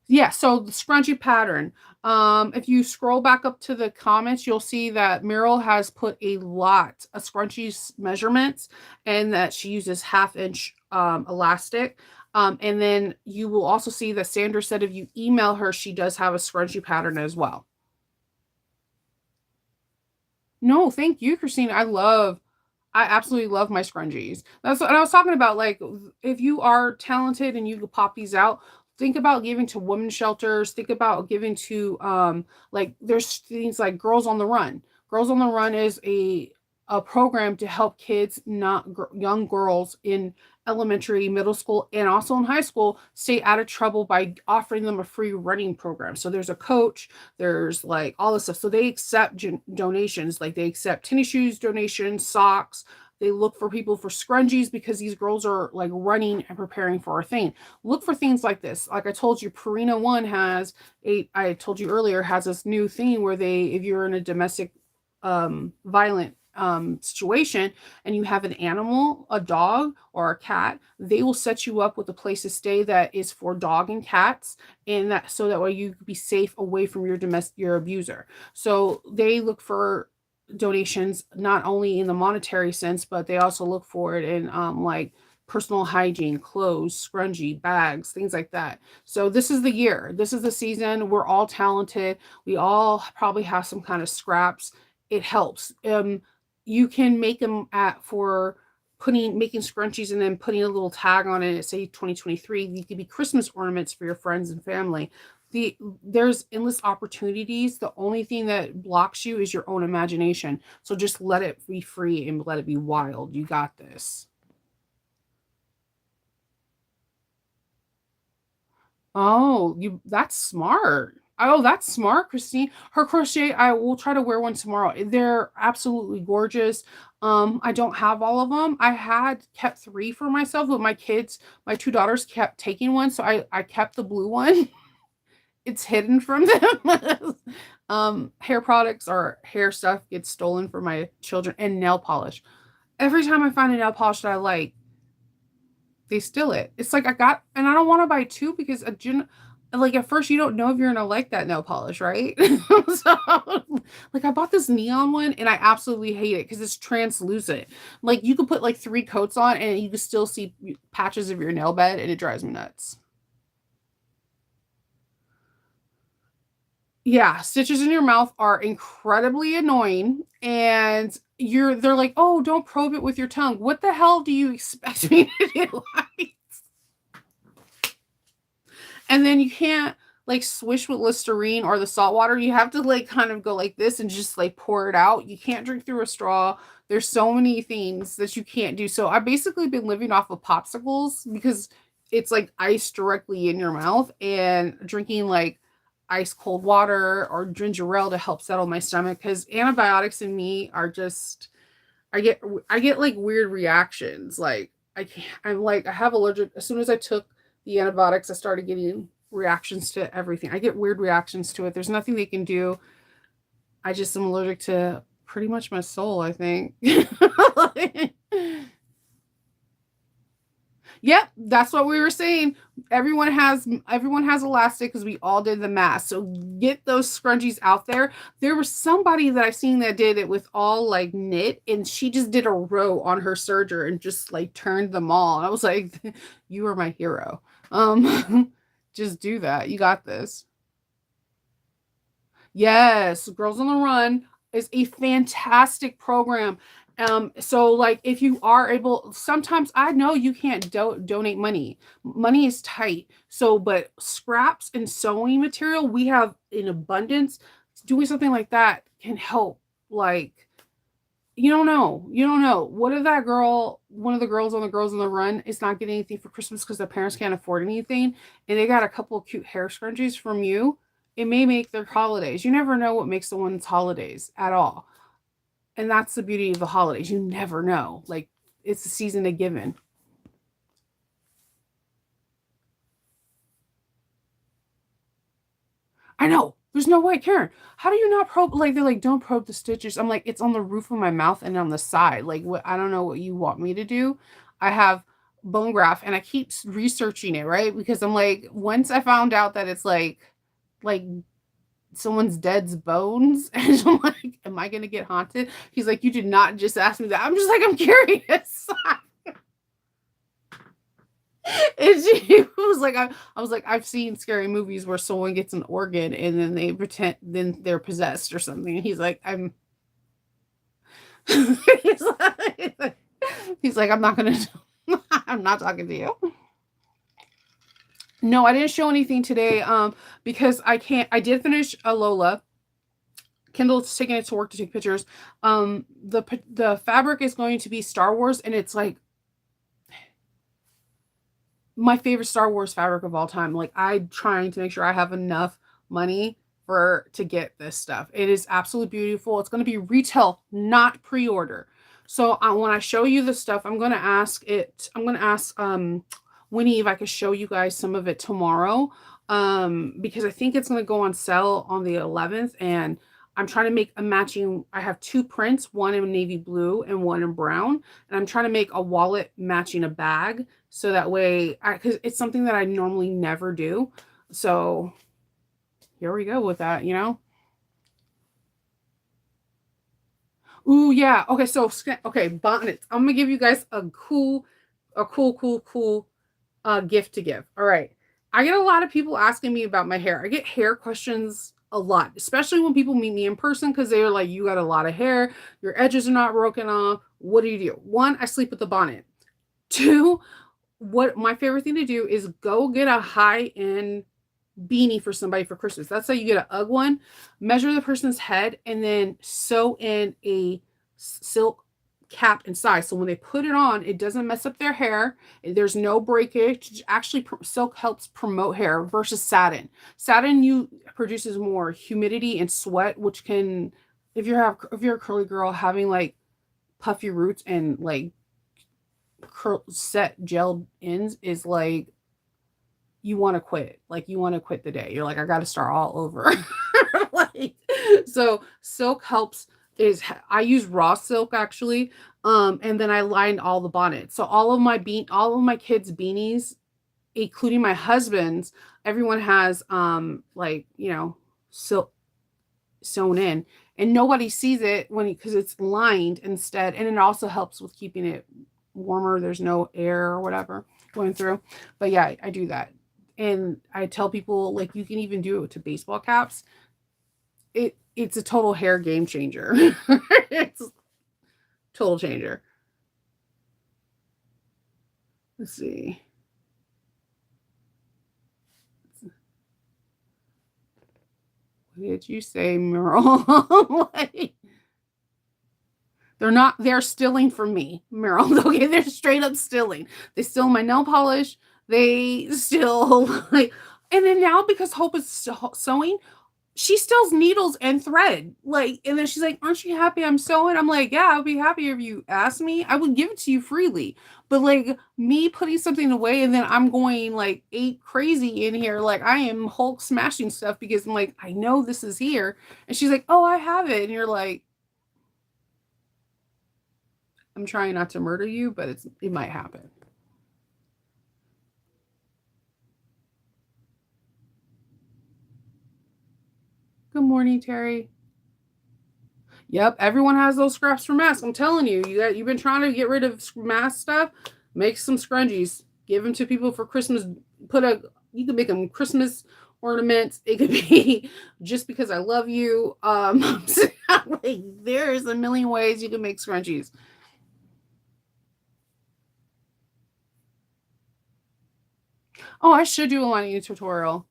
Yeah, so the scrunchie pattern. If you scroll back up to the comments, you'll see that Meryl has put a lot of scrunchies measurements and that she uses half-inch elastic. And then you will also see that Sandra said if you email her, she does have a scrunchie pattern as well. No, thank you, Christine. I absolutely love my scrunchies. That's what I was talking about. Like, if you are talented and you could pop these out, think about giving to women's shelters. Think about giving to like there's things like Girls on the Run. Girls on the Run is a program to help kids, not young girls in elementary, middle school, and also in high school, stay out of trouble by offering them a free running program. So there's a coach, there's like all this stuff. So they accept donations, like they accept tennis shoes donations, socks. They look for people for scrunchies because these girls are like running and preparing for a thing. Look for things like this. Like I told you, Purina One has I told you earlier, has this new thing where they, if you're in a domestic violent situation and you have an animal, a dog or a cat, they will set you up with a place to stay that is for dog and cats, and that so that way you can be safe away from your abuser. So they look for donations not only in the monetary sense, but they also look for it in like personal hygiene, clothes, scrunchie, bags, things like that. So this is the year. This is the season. We're all talented. We all probably have some kind of scraps. It helps. You can make them at for making scrunchies and then putting a little tag on it, say 2023. These could be Christmas ornaments for your friends and family. There's endless opportunities. The only thing that blocks you is your own imagination. So just let it be free and let it be wild. You got this. Oh, you that's smart. Oh, that's smart, Christine. Her crochet, I will try to wear one tomorrow. They're absolutely gorgeous. I don't have all of them. I had kept three for myself, but my kids, my two daughters kept taking one, so I kept the blue one. It's hidden from them. Hair products or hair stuff gets stolen from my children and nail polish. Every time I find a nail polish that I they steal it. It's like I got, and I don't want to buy two because like at first you don't know if you're gonna like that nail polish, right? So, like I bought this neon one and I absolutely hate it because it's translucent. Like you could put like three coats on and you can still see patches of your nail bed, and it drives me nuts. Yeah, stitches in your mouth are incredibly annoying, and they're like, "Oh, don't probe it with your tongue." What the hell do you expect me to do? Like, and then you can't like swish with Listerine or the salt water. You have to like kind of go like this and just like pour it out. You can't drink through a straw. There's so many things that you can't do. So I've basically been living off of popsicles because it's like ice directly in your mouth, and drinking like ice cold water or ginger ale to help settle my stomach because antibiotics in me are just I get like weird reactions. Like I'm like I have allergic as soon as I took the antibiotics, I started getting reactions to everything. I get weird reactions to it. There's nothing they can do. I just am allergic to pretty much my soul, I think. Yep, that's what we were saying. Everyone has elastic because we all did the math. So get those scrunchies out there. There was somebody that I've seen that did it with all like knit, and she just did a row on her serger and just like turned them all. And I was like, you are my hero. Just do that. You got this. Yes, Girls on the Run is a fantastic program. So like if you are able, sometimes I know you can't donate money. Money is tight. So, but scraps and sewing material we have in abundance. Doing something like that can help. Like you don't know. You don't know. What if that girl, one of the girls on the Girls on the Run, is not getting anything for Christmas because their parents can't afford anything, and they got a couple of cute hair scrunchies from you? It may make their holidays. You never know what makes someone's holidays at all. And that's the beauty of the holidays. You never know. Like, it's the season of giving. I know. There's no way, Karen. How do you not probe? Like, they're like, don't probe the stitches. I'm like, it's on the roof of my mouth and on the side. Like, what? I don't know what you want me to do. I have bone graft, and I keep researching it, right? Because I'm like, once I found out that it's like someone's dead's bones, and I'm like, am I gonna get haunted? He's like, you did not just ask me that. I'm just like, I'm curious. And she was like, I was like, I've seen scary movies where someone gets an organ and then they pretend then they're possessed or something. And he's like, I'm he's like, he's like, I'm not gonna I'm not talking to you. No, I didn't show anything today, because I did finish a Lola. Kindle's taking it to work to take pictures. The fabric is going to be Star Wars, and it's like my favorite Star Wars fabric of all time. Like, I'm trying to make sure I have enough money for to get this stuff. It is absolutely beautiful. It's going to be retail, not pre-order. So when I show you the stuff, I'm going to ask Winnie if I could show you guys some of it tomorrow, because I think it's going to go on sale on the 11th, and I'm trying to make a matching. I have two prints, one in navy blue and one in brown, and I'm trying to make a wallet matching a bag, so that way, because it's something that I normally never do. So here we go with that, you know. Ooh, yeah. Okay, so okay, bonnets. I'm gonna give you guys a cool gift to give. All right. I get a lot of people asking me about my hair. I get hair questions a lot, especially when people meet me in person, because they're like, you got a lot of hair, your edges are not broken off. What do you do? One, I sleep with the bonnet. Two, what my favorite thing to do is go get a high-end beanie for somebody for Christmas. That's how you get an UGG one. Measure the person's head and then sew in a silk cap inside. So when they put it on, it doesn't mess up their hair. There's no breakage. Actually, silk helps promote hair versus satin. Satin produces more humidity and sweat, which can, if you're a curly girl having like puffy roots and like set gelled ends, is like you want to quit. Like, you want to quit the day. You're like, I got to start all over. Like, so silk helps. Is I use raw silk actually, and then I lined all the bonnets. So all of my kids' beanies, including my husband's, everyone has like, silk sewn in, and nobody sees it because it's lined instead, and it also helps with keeping it warmer. There's no air or whatever going through. But yeah, I do that. And I tell people, like, you can even do it to baseball caps. It's a total hair game changer. It's a total changer. Let's see. What did you say, Meryl? Like, they're stealing from me, Meryl. Okay, they're straight up stealing. They steal my nail polish. They steal, like, and then now, because Hope is sewing, she steals needles and thread. Like, and then she's like, aren't you happy I'm sewing? I'm like, yeah, I'll be happy if you ask me. I would give it to you freely. But like, me putting something away and then I'm going like ape crazy in here, like I am Hulk smashing stuff because I'm like, I know this is here. And she's like, oh, I have it. And you're like, I'm trying not to murder you, but it might happen. Good morning, Terry. Yep, everyone has those scraps for masks. I'm telling you, you've been trying to get rid of mask stuff. Make some scrunchies. Give them to people for Christmas. You can make them Christmas ornaments. It could be just because I love you. Like, there's a million ways you can make scrunchies. Oh, I should do a lining tutorial.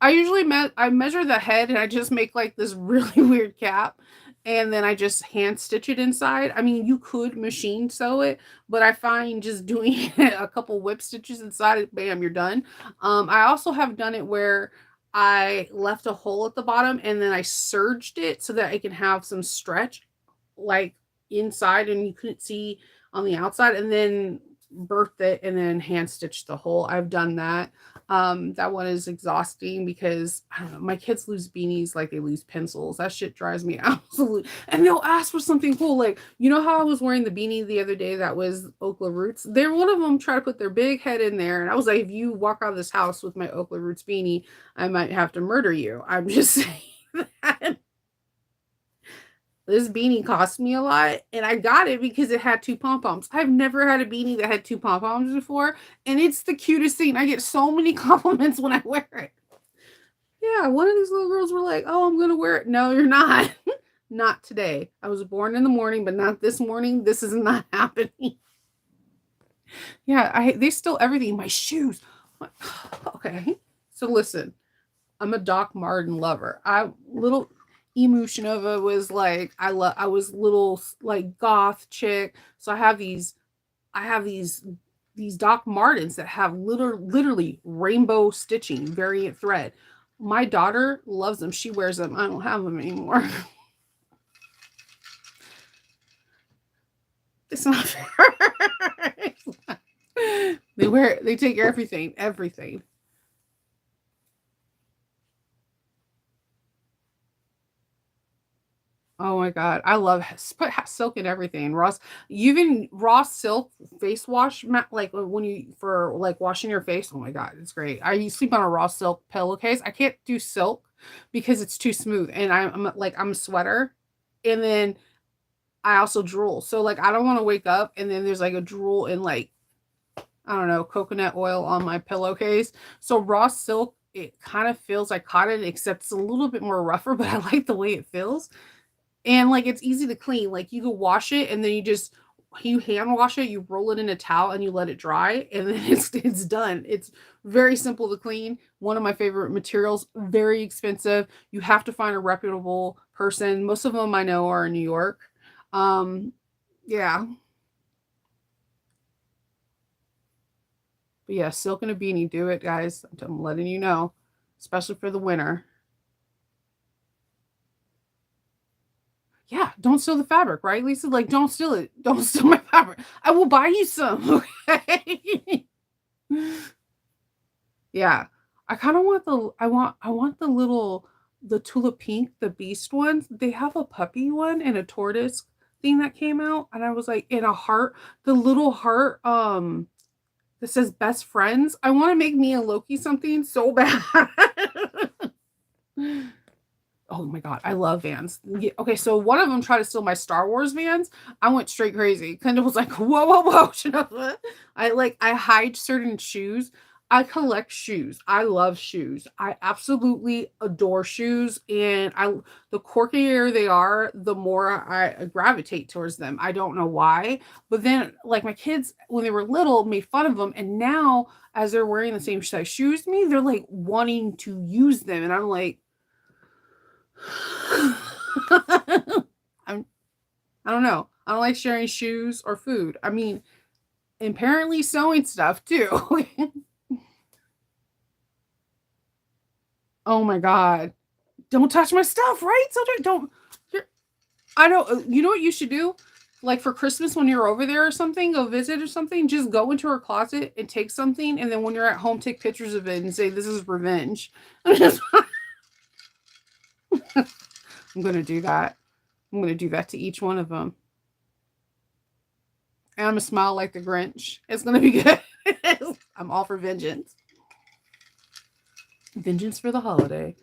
I usually I measure the head and I just make like this really weird cap, and then I just hand stitch it inside. I mean, you could machine sew it, but I find just doing a couple whip stitches inside it, bam, you're done. I also have done it where I left a hole at the bottom and then I serged it so that I can have some stretch like inside and you couldn't see on the outside, and then birthed it and then hand stitched the hole. I've done that. That one is exhausting because I don't know, my kids lose beanies like they lose pencils. That shit drives me absolutely. And they'll ask for something cool. Like, you know how I was wearing the beanie the other day that was Okla Roots? They're one of them try to put their big head in there. And I was like, if you walk out of this house with my Okla Roots beanie, I might have to murder you. I'm just saying that. This beanie cost me a lot, and I got it because it had 2 pom-poms. I've never had a beanie that had 2 pom-poms before, and it's the cutest thing. I get so many compliments when I wear it. Yeah, one of these little girls were like, "Oh, I'm gonna wear it." No, you're not. Not today. I was born in the morning, but not this morning. This is not happening. Yeah, they stole everything. My shoes. Okay. So listen, I'm a Doc Martin lover. I little Emu Shinova was like I was little like goth chick. So I have these Doc Martens that have literally rainbow stitching variant thread. My daughter loves them. She wears them. I don't have them anymore. It's not fair. They take everything, everything. Oh my god, I love put silk in everything. Even raw silk face wash, like when you for like washing your face. Oh my god, it's great. I sleep on a raw silk pillowcase. I can't do silk because it's too smooth, and I'm a sweater, and then I also drool. So like I don't want to wake up and then there's like a drool and like I don't know coconut oil on my pillowcase. So raw silk. It kind of feels like cotton, except it's a little bit more rougher, but I like the way it feels. And, like, it's easy to clean, like, you can wash it and then you hand wash it, you roll it in a towel and you let it dry, and then it's done. It's very simple to clean, one of my favorite materials, very expensive. You have to find a reputable person. Most of them I know are in New York. Um, yeah. But, yeah, silk and a beanie, do it, guys. I'm letting you know, especially for the winter. Yeah, don't steal the fabric, right, Lisa? Like, don't steal it. Don't steal my fabric. I will buy you some, okay? Yeah. I kinda want I want the tulip pink, the beast ones. They have a puppy one and a tortoise thing that came out, and I was like in a heart, the little heart, that says best friends. I wanna make me and Loki something so bad. Oh my god, I love Vans. Okay, so one of them tried to steal my Star Wars Vans. I went straight crazy. Kendall was like, "Whoa, whoa, whoa!" You know what? I hide certain shoes. I collect shoes. I love shoes. I absolutely adore shoes, and I the quirkier they are, the more I gravitate towards them. I don't know why, but then like my kids when they were little made fun of them, and now as they're wearing the same size shoes as me, they're like wanting to use them, and I'm like I'm I don't know. I don't like sharing shoes or food. I mean, apparently sewing stuff too. Oh my god. Don't touch my stuff, right? So don't you're I don't you know what you should do? Like for Christmas when you're over there or something, go visit or something, just go into her closet and take something, and then when you're at home, take pictures of it and say, "This is revenge." I'm gonna do that. I'm gonna do that to each one of them. And I'm gonna smile like the Grinch. It's gonna be good. I'm all for vengeance. Vengeance for the holiday.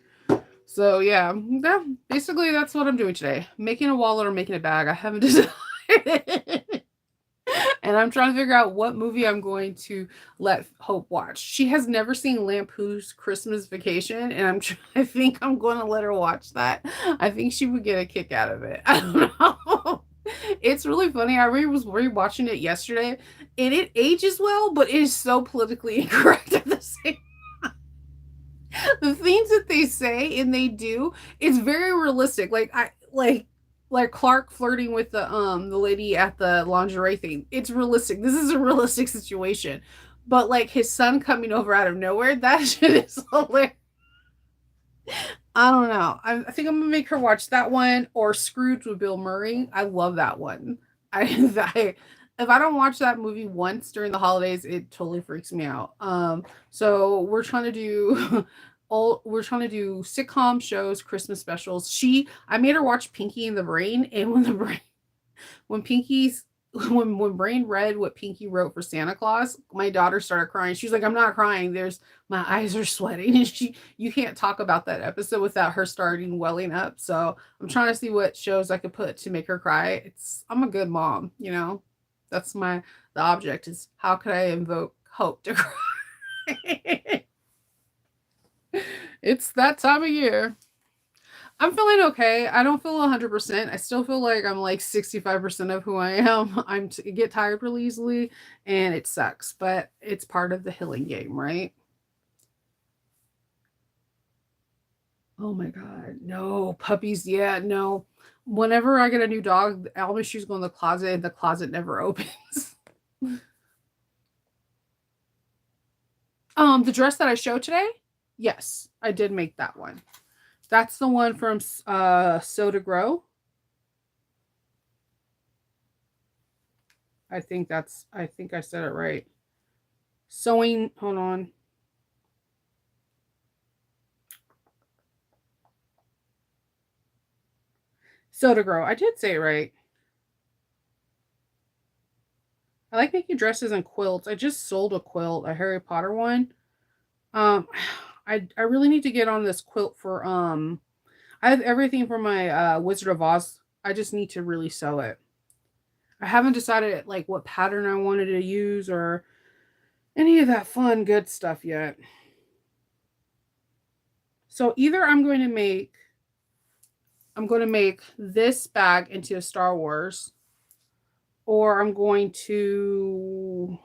So yeah, basically that's what I'm doing today. Making a wallet or making a bag. I haven't decided. And I'm trying to figure out what movie I'm going to let Hope watch. She has never seen Lampoon's Christmas Vacation, and I think I'm going to let her watch that. I think she would get a kick out of it. I don't know. It's really funny. I was rewatching it yesterday, and it ages well, but it is so politically incorrect at the same. The things that they say and they do, it's very realistic. Like Clark flirting with the lady at the lingerie thing. It's realistic. This is a realistic situation. But like his son coming over out of nowhere, that shit is hilarious. I don't know. I think I'm gonna make her watch that one or Scrooge with Bill Murray. I love that one. I if I don't watch that movie once during the holidays, it totally freaks me out. So we're trying to do we're trying to do sitcom shows, Christmas specials. I made her watch Pinky and the Brain, and when Pinky's when Brain read what Pinky wrote for Santa Claus, my daughter started crying. She's like, "I'm not crying. There's my eyes are sweating." And you can't talk about that episode without her starting welling up. So I'm trying to see what shows I could put to make her cry. I'm a good mom, you know. That's the object is how could I invoke hope to cry? It's that time of year. I'm feeling okay. I don't feel 100%. I still feel like I'm like 65% of who I am. Get tired really easily and it sucks, but it's part of the healing game, right? Oh my God. No, puppies. Yeah, no. Whenever I get a new dog, all my shoes go in the closet and the closet never opens. The dress that I showed today, yes, I did make that one. That's the one from Sew to Grow. I think I said it right. Sewing, hold on. Sew to Grow. I did say it right. I like making dresses and quilts. I just sold a quilt, a Harry Potter one. Um I really need to get on this quilt for I have everything for my Wizard of Oz. I just need to really sew it. I haven't decided like what pattern I wanted to use or any of that fun good stuff yet. So either I'm going to make this bag into a Star Wars, or I'm going to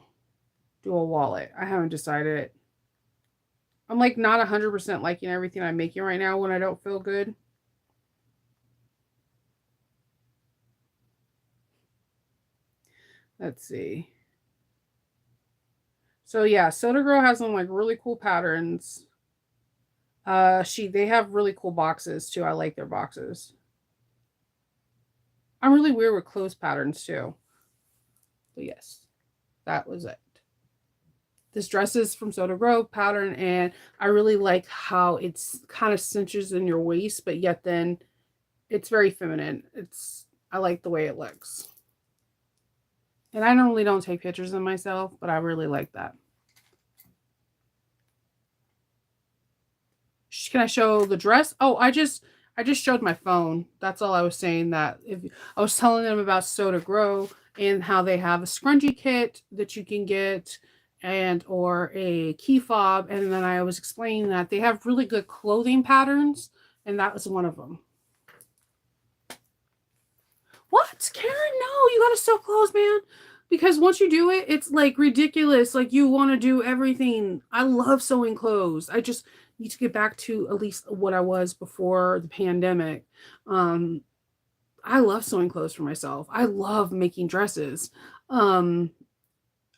do a wallet. I haven't decided. I'm like not 100% liking everything I'm making right now when I don't feel good. Let's see. So yeah, Soda Girl has some like really cool patterns. They have really cool boxes too. I like their boxes. I'm really weird with clothes patterns too. But yes, that was it. This dress is from Soda Grove pattern, and I really like how it's kind of cinches in your waist, but yet then it's very feminine. I like the way it looks. And I normally don't take pictures of myself, but I really like that. Can I show the dress? Oh, I just showed my phone. That's all I was saying. That if I was telling them about Soda Grow and how they have a scrunchie kit that you can get and or a key fob, and then I was explaining that they have really good clothing patterns, and that was one of them. What, Karen? No, you gotta sew clothes, man. Because once you do it, it's like ridiculous. Like you want to do everything. I love sewing clothes. I just need to get back to at least what I was before the pandemic. Um, I love sewing clothes for myself. I love making dresses. Um,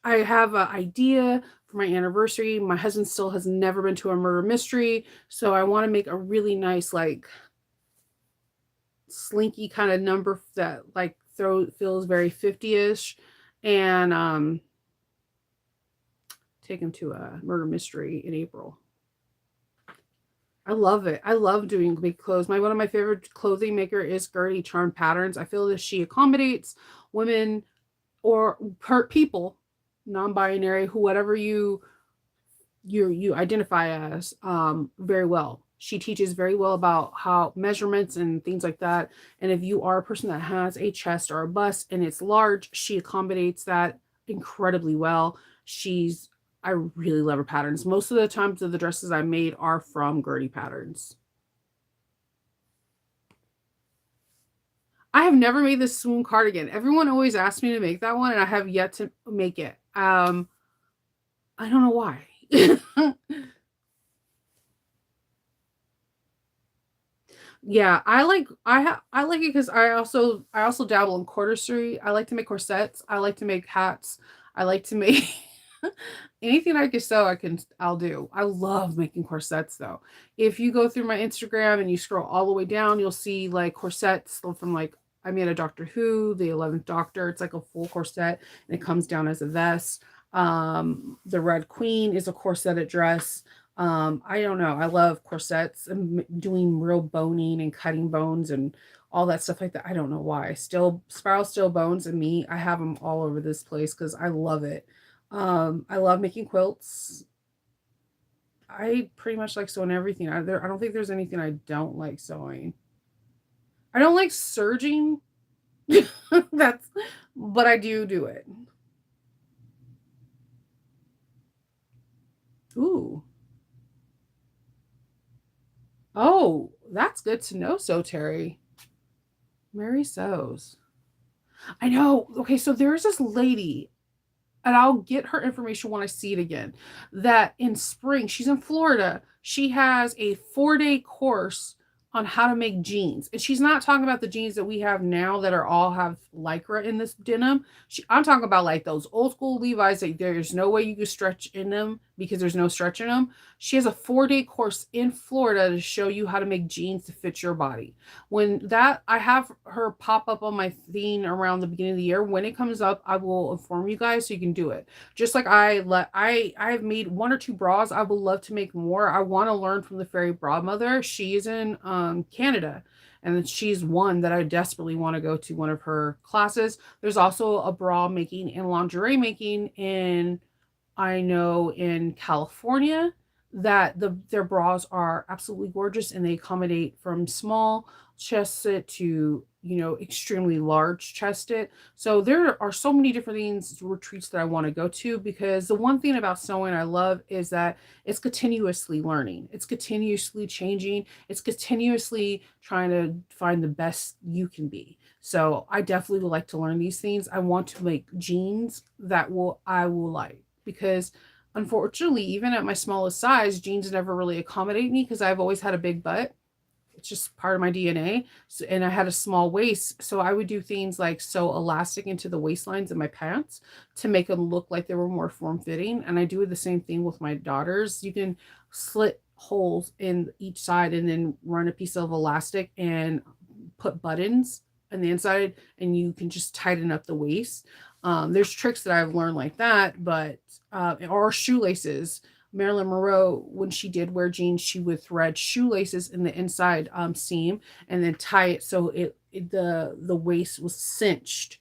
I have an idea for my anniversary. My husband still has never been to a murder mystery, so I want to make a really nice like slinky kind of number that like feels very 50ish and take him to a murder mystery in April. I love it. I love doing big clothes. One of my favorite clothing maker is Gertie Charm Patterns. I feel that she accommodates women or people, non-binary, who whatever you identify as, very well. She teaches very well about how measurements and things like that. And if you are a person that has a chest or a bust and it's large, she accommodates that incredibly well. I really love her patterns. Most of the times of the dresses I made are from Gertie Patterns. I have never made this swoon cardigan. Everyone always asks me to make that one, and I have yet to make it. I don't know why. Yeah, I like it because I also dabble in cordistry. I like to make corsets. I like to make hats. I like to make anything I can sew. I'll do. I love making corsets though. If you go through my Instagram and you scroll all the way down, you'll see like corsets from like I made a Doctor Who, the 11th Doctor. It's like a full corset and it comes down as a vest. The Red Queen is a corseted dress. I don't know. I love corsets and doing real boning and cutting bones and all that stuff like that. I don't know why. Still, Spiral Steel Bones and me, I have them all over this place because I love it. I love making quilts. I pretty much like sewing everything. I don't think there's anything I don't like sewing. I don't like serging. That's, but I do it. Ooh. Oh, that's good to know, so Terry. Mary sews. I know. Okay, so there's this lady, and I'll get her information when I see it again. That in spring, she's in Florida. She has a 4-day course on how to make jeans. And she's not talking about the jeans that we have now that are all have lycra in this denim. I'm talking about like those old school Levi's that there's no way you can stretch in them because there's no stretch in them. She has a 4-day course in Florida to show you how to make jeans to fit your body. When that, I have her pop up on my thing around the beginning of the year. When it comes up, I will inform you guys so you can do it. Just like I've made 1 or 2 bras. I would love to make more. I want to learn from the Fairy Bra Mother. She is in Canada, and she's one that I desperately want to go to one of her classes. There's also a bra making and lingerie making in, I know, in California, that their bras are absolutely gorgeous and they accommodate from small chested to, extremely large chested. So there are so many different things, retreats that I want to go to, because the one thing about sewing I love is that it's continuously learning. It's continuously changing. It's continuously trying to find the best you can be. So I definitely would like to learn these things. I want to make jeans that I will like, because unfortunately, even at my smallest size, jeans never really accommodate me because I've always had a big butt. It's just part of my DNA. So, and I had a small waist. So I would do things like sew elastic into the waistlines of my pants to make them look like they were more form fitting. And I do the same thing with my daughters. You can slit holes in each side and then run a piece of elastic and put buttons on the inside, and you can just tighten up the waist. There's tricks that I've learned like that, but or shoelaces. Marilyn Monroe, when she did wear jeans, she would thread shoelaces in the inside seam and then tie it so the waist was cinched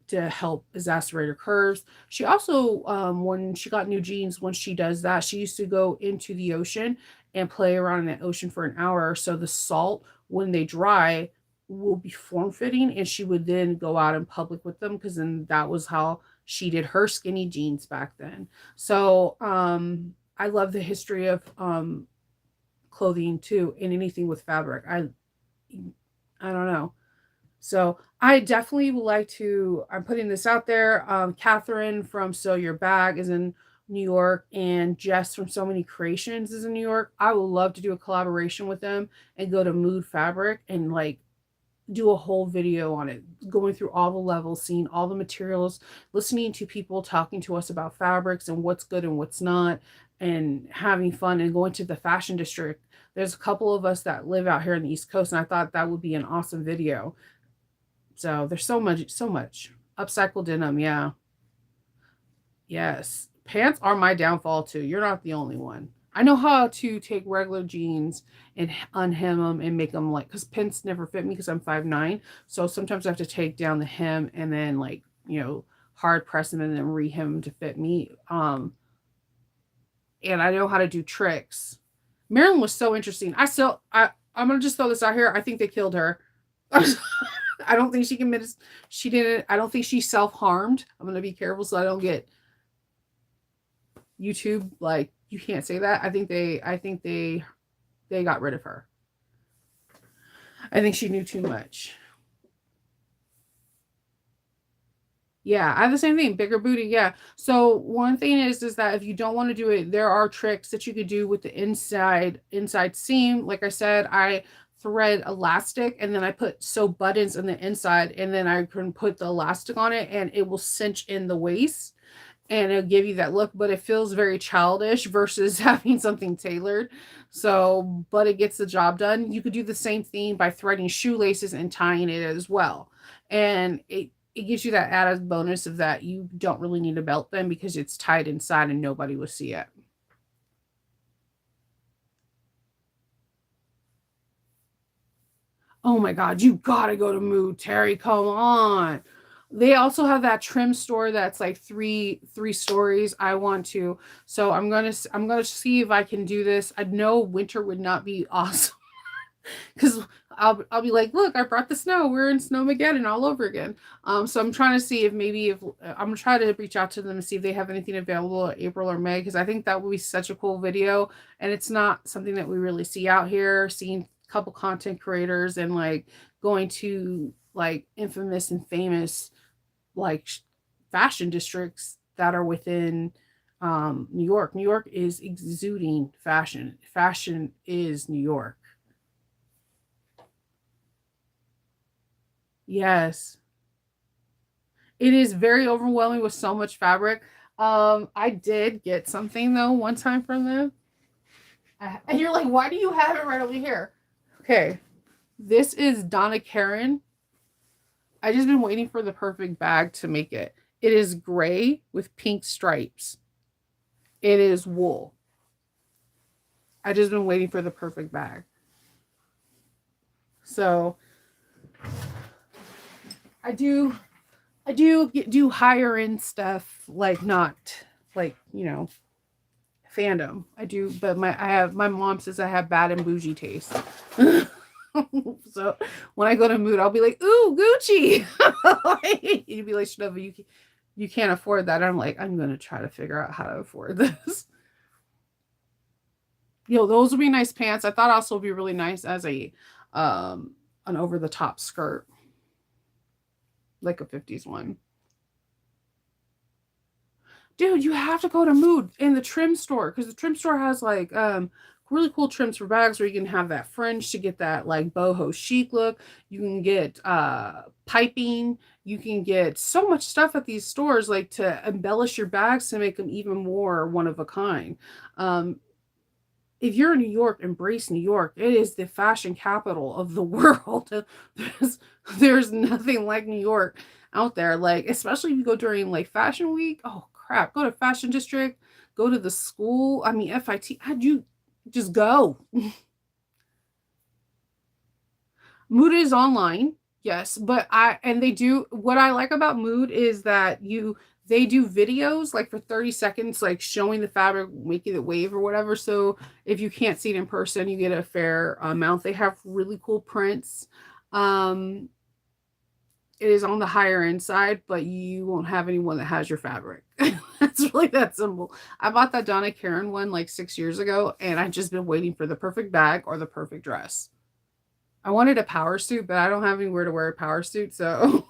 to help exacerbate her curves. She also, when she got new jeans, when she does that, she used to go into the ocean and play around in the ocean for an hour or so. The salt, when they dry, will be form fitting, and she would then go out in public with them, because then that was how she did her skinny jeans back then. So I love the history of clothing too, and anything with fabric. I don't know. So I definitely would like to. I'm putting this out there. Catherine from Sew Your Bag is in New York, and Jess from So Many Creations is in New York. I would love to do a collaboration with them and go to Mood Fabric and like do a whole video on it, going through all the levels, seeing all the materials, listening to people talking to us about fabrics and what's good and what's not, and having fun and going to the fashion district. There's a couple of us that live out here in the East Coast, and I thought that would be an awesome video. So there's so much, so much. Upcycle denim, yeah. Yes. Pants are my downfall too. You're not the only one. I know how to take regular jeans and unhem them and make them like, because pants never fit me because I'm 5'9". So sometimes I have to take down the hem and then like, hard press them and then rehem them to fit me. And I know how to do tricks. Marilyn was so interesting. I'm gonna just throw this out here. I think they killed her. I don't think she committed. She didn't. I don't think she self-harmed. I'm gonna be careful so I don't get YouTube like, you can't say that. I think they got rid of her. I think she knew too much. Yeah, I have the same thing. Bigger booty. Yeah. So one thing is that if you don't want to do it, there are tricks that you could do with the inside seam. Like I said, I thread elastic and then I sew buttons in the inside, and then I can put the elastic on it and it will cinch in the waist. and it'll give you that look, but it feels very childish versus having something tailored. So, but it gets the job done. You could do the same thing by threading shoelaces and tying it as well. And it gives you that added bonus of that you don't really need a belt then because it's tied inside and nobody will see it. Oh my god, you gotta go to Mood, Terry. Come on. They also have that trim store that's like three stories. I want to. So I'm gonna see if I can do this. I know winter would not be awesome because I'll be like, look, I brought the snow. We're in Snowmageddon all over again. So I'm trying to see if maybe if I'm gonna try to reach out to them and see if they have anything available in April or May because I think that would be such a cool video, and it's not something that we really see out here. Seeing a couple content creators and like going to like infamous and famous like fashion districts that are within New York. New York is exuding fashion. Fashion is New York. Yes. It is very overwhelming with so much fabric. I did get something though one time from them. And you're like, why do you have it right over here? Okay. This is Donna Karan. I just been waiting for the perfect bag to make it. It is gray with pink stripes. It is wool. I just been waiting for the perfect bag. So I do higher end stuff like not like, fandom. I do, but my mom says I have bad and bougie taste. So when I go to Mood, I'll be like, "Ooh, Gucci." You'd be like, "Shnova, you can't afford that." I'm like, "I'm gonna try to figure out how to afford this." Those would be nice pants. I thought also would be really nice as a an over the top skirt, like a 50s one. Dude, you have to go to Mood in the trim store because the trim store has like really cool trims for bags where you can have that fringe to get that like boho chic look. You can get piping. You can get so much stuff at these stores like to embellish your bags to make them even more one of a kind. Um, if you're in New York, embrace New York. It is the fashion capital of the world. there's there's nothing like New York out there. Like especially if you go during like fashion week. Oh crap. Go to fashion district, go to the school. I mean FIT. How'd you just go? Mood is online, yes, but I and they do what I like about Mood is that they do videos like for 30 seconds, like showing the fabric, making it wave or whatever. So if you can't see it in person, you get a fair amount. They have really cool prints. Um, it is on the higher end side, but you won't have anyone that has your fabric. It's really that simple. I bought that Donna Karan one like 6 years ago, and I've just been waiting for the perfect bag or the perfect dress. I wanted a power suit, but I don't have anywhere to wear a power suit, so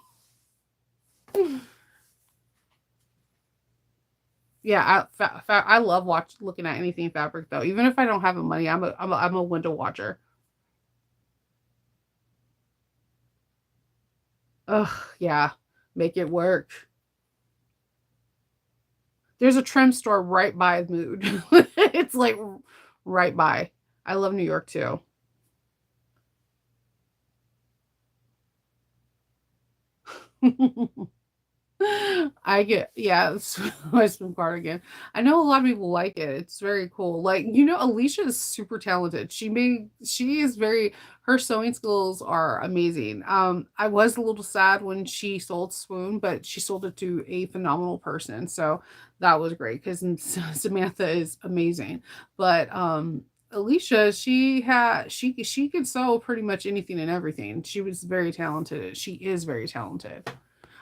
yeah, I love looking at anything fabric though. Even if I don't have the money, I'm a window watcher. Ugh, yeah, make it work. There's a trim store right by Mood. It's like right by. I love New York too. I get yeah, it's my swim cardigan. I know a lot of people like it. It's very cool. Like, Alicia is super talented. She is very her sewing skills are amazing. I was a little sad when she sold Swoon, but she sold it to a phenomenal person. So that was great because Samantha is amazing. But Alicia, she could sew pretty much anything and everything. She was very talented. She is very talented.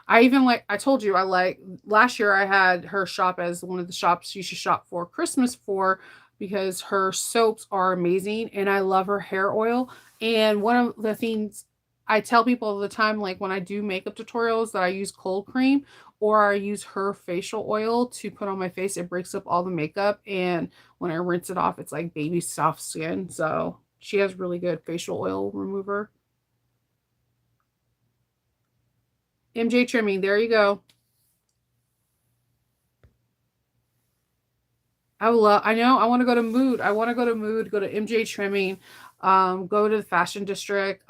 I even I told you, I like, last year I had her shop as one of the shops you should shop for Christmas for because her soaps are amazing and I love her hair oil. And one of the things I tell people all the time, like when I do makeup tutorials, that I use cold cream or I use her facial oil to put on my face. It breaks up all the makeup. And when I rinse it off, it's like baby soft skin. So she has really good facial oil remover. MJ Trimming, there you go. I know, I want to go to Mood. I want to go to Mood, go to MJ Trimming, go to the Fashion District,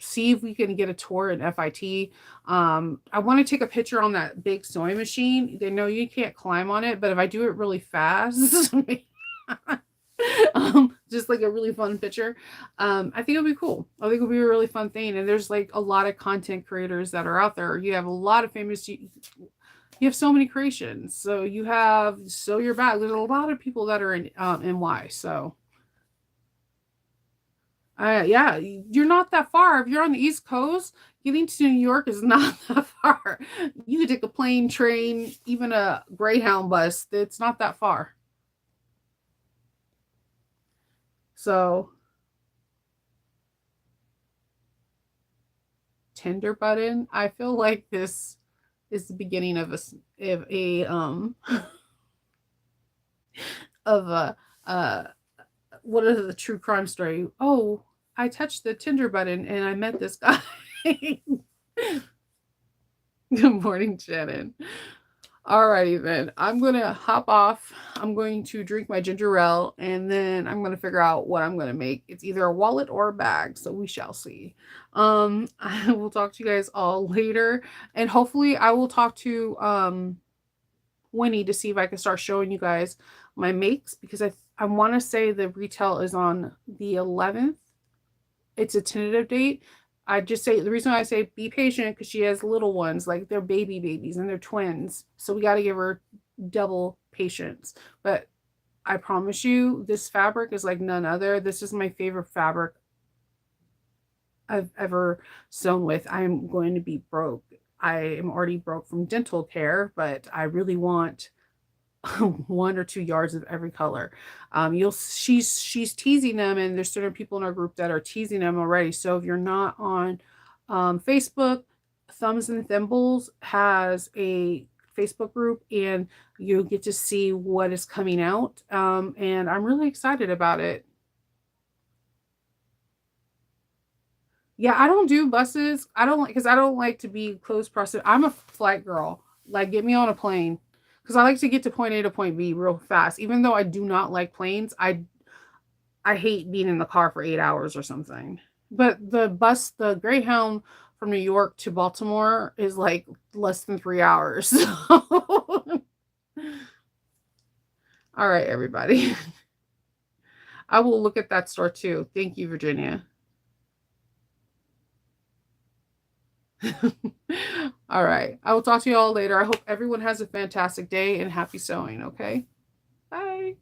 see if we can get a tour in FIT. I want to take a picture on that big sewing machine. They know you can't climb on it, but if I do it really fast, just like a really fun picture, I think it'll be cool. I think it'll be a really fun thing. And there's like a lot of content creators that are out there. You have a lot of famous, you have so many creations. So you have Sew Your Bag. There's a lot of people that are in NY. So yeah, you're not that far. If you're on the East Coast, getting to New York is not that far. You could take a plane, train, even a Greyhound bus. It's not that far. So Tinder button. I feel like this is the beginning of a of a what is the true crime story? Oh, I touched the Tinder button and I met this guy. Good morning, Shannon. Alrighty then. I'm gonna hop off. I'm going to drink my ginger ale and then I'm gonna figure out what I'm gonna make. It's either a wallet or a bag, so we shall see. I will talk to you guys all later, and hopefully I will talk to Winnie to see if I can start showing you guys my makes because I want to say the retail is on the 11th. It's a tentative date. I just say the reason why I say be patient because she has little ones, like they're babies and they're twins. So we got to give her double patience. But I promise you, this fabric is like none other. This is my favorite fabric I've ever sewn with. I'm going to be broke. I am already broke from dental care, but I really want 1 or 2 yards of every color. She's teasing them, and there's certain people in our group that are teasing them already. So if you're not on Facebook, Thumbs and Thimbles has a Facebook group, and you get to see what is coming out. And I'm really excited about it. Yeah, I don't do buses. I don't like because I don't like to be close process. I'm a flight girl. Like, get me on a plane because I like to get to point A to point B real fast. Even though I do not like planes, I hate being in the car for 8 hours or something. But the bus, the Greyhound from New York to Baltimore is like less than 3 hours. All right, everybody. I will look at that store too. Thank you, Virginia. All right. I will talk to you all later. I hope everyone has a fantastic day and happy sewing. Okay. Bye.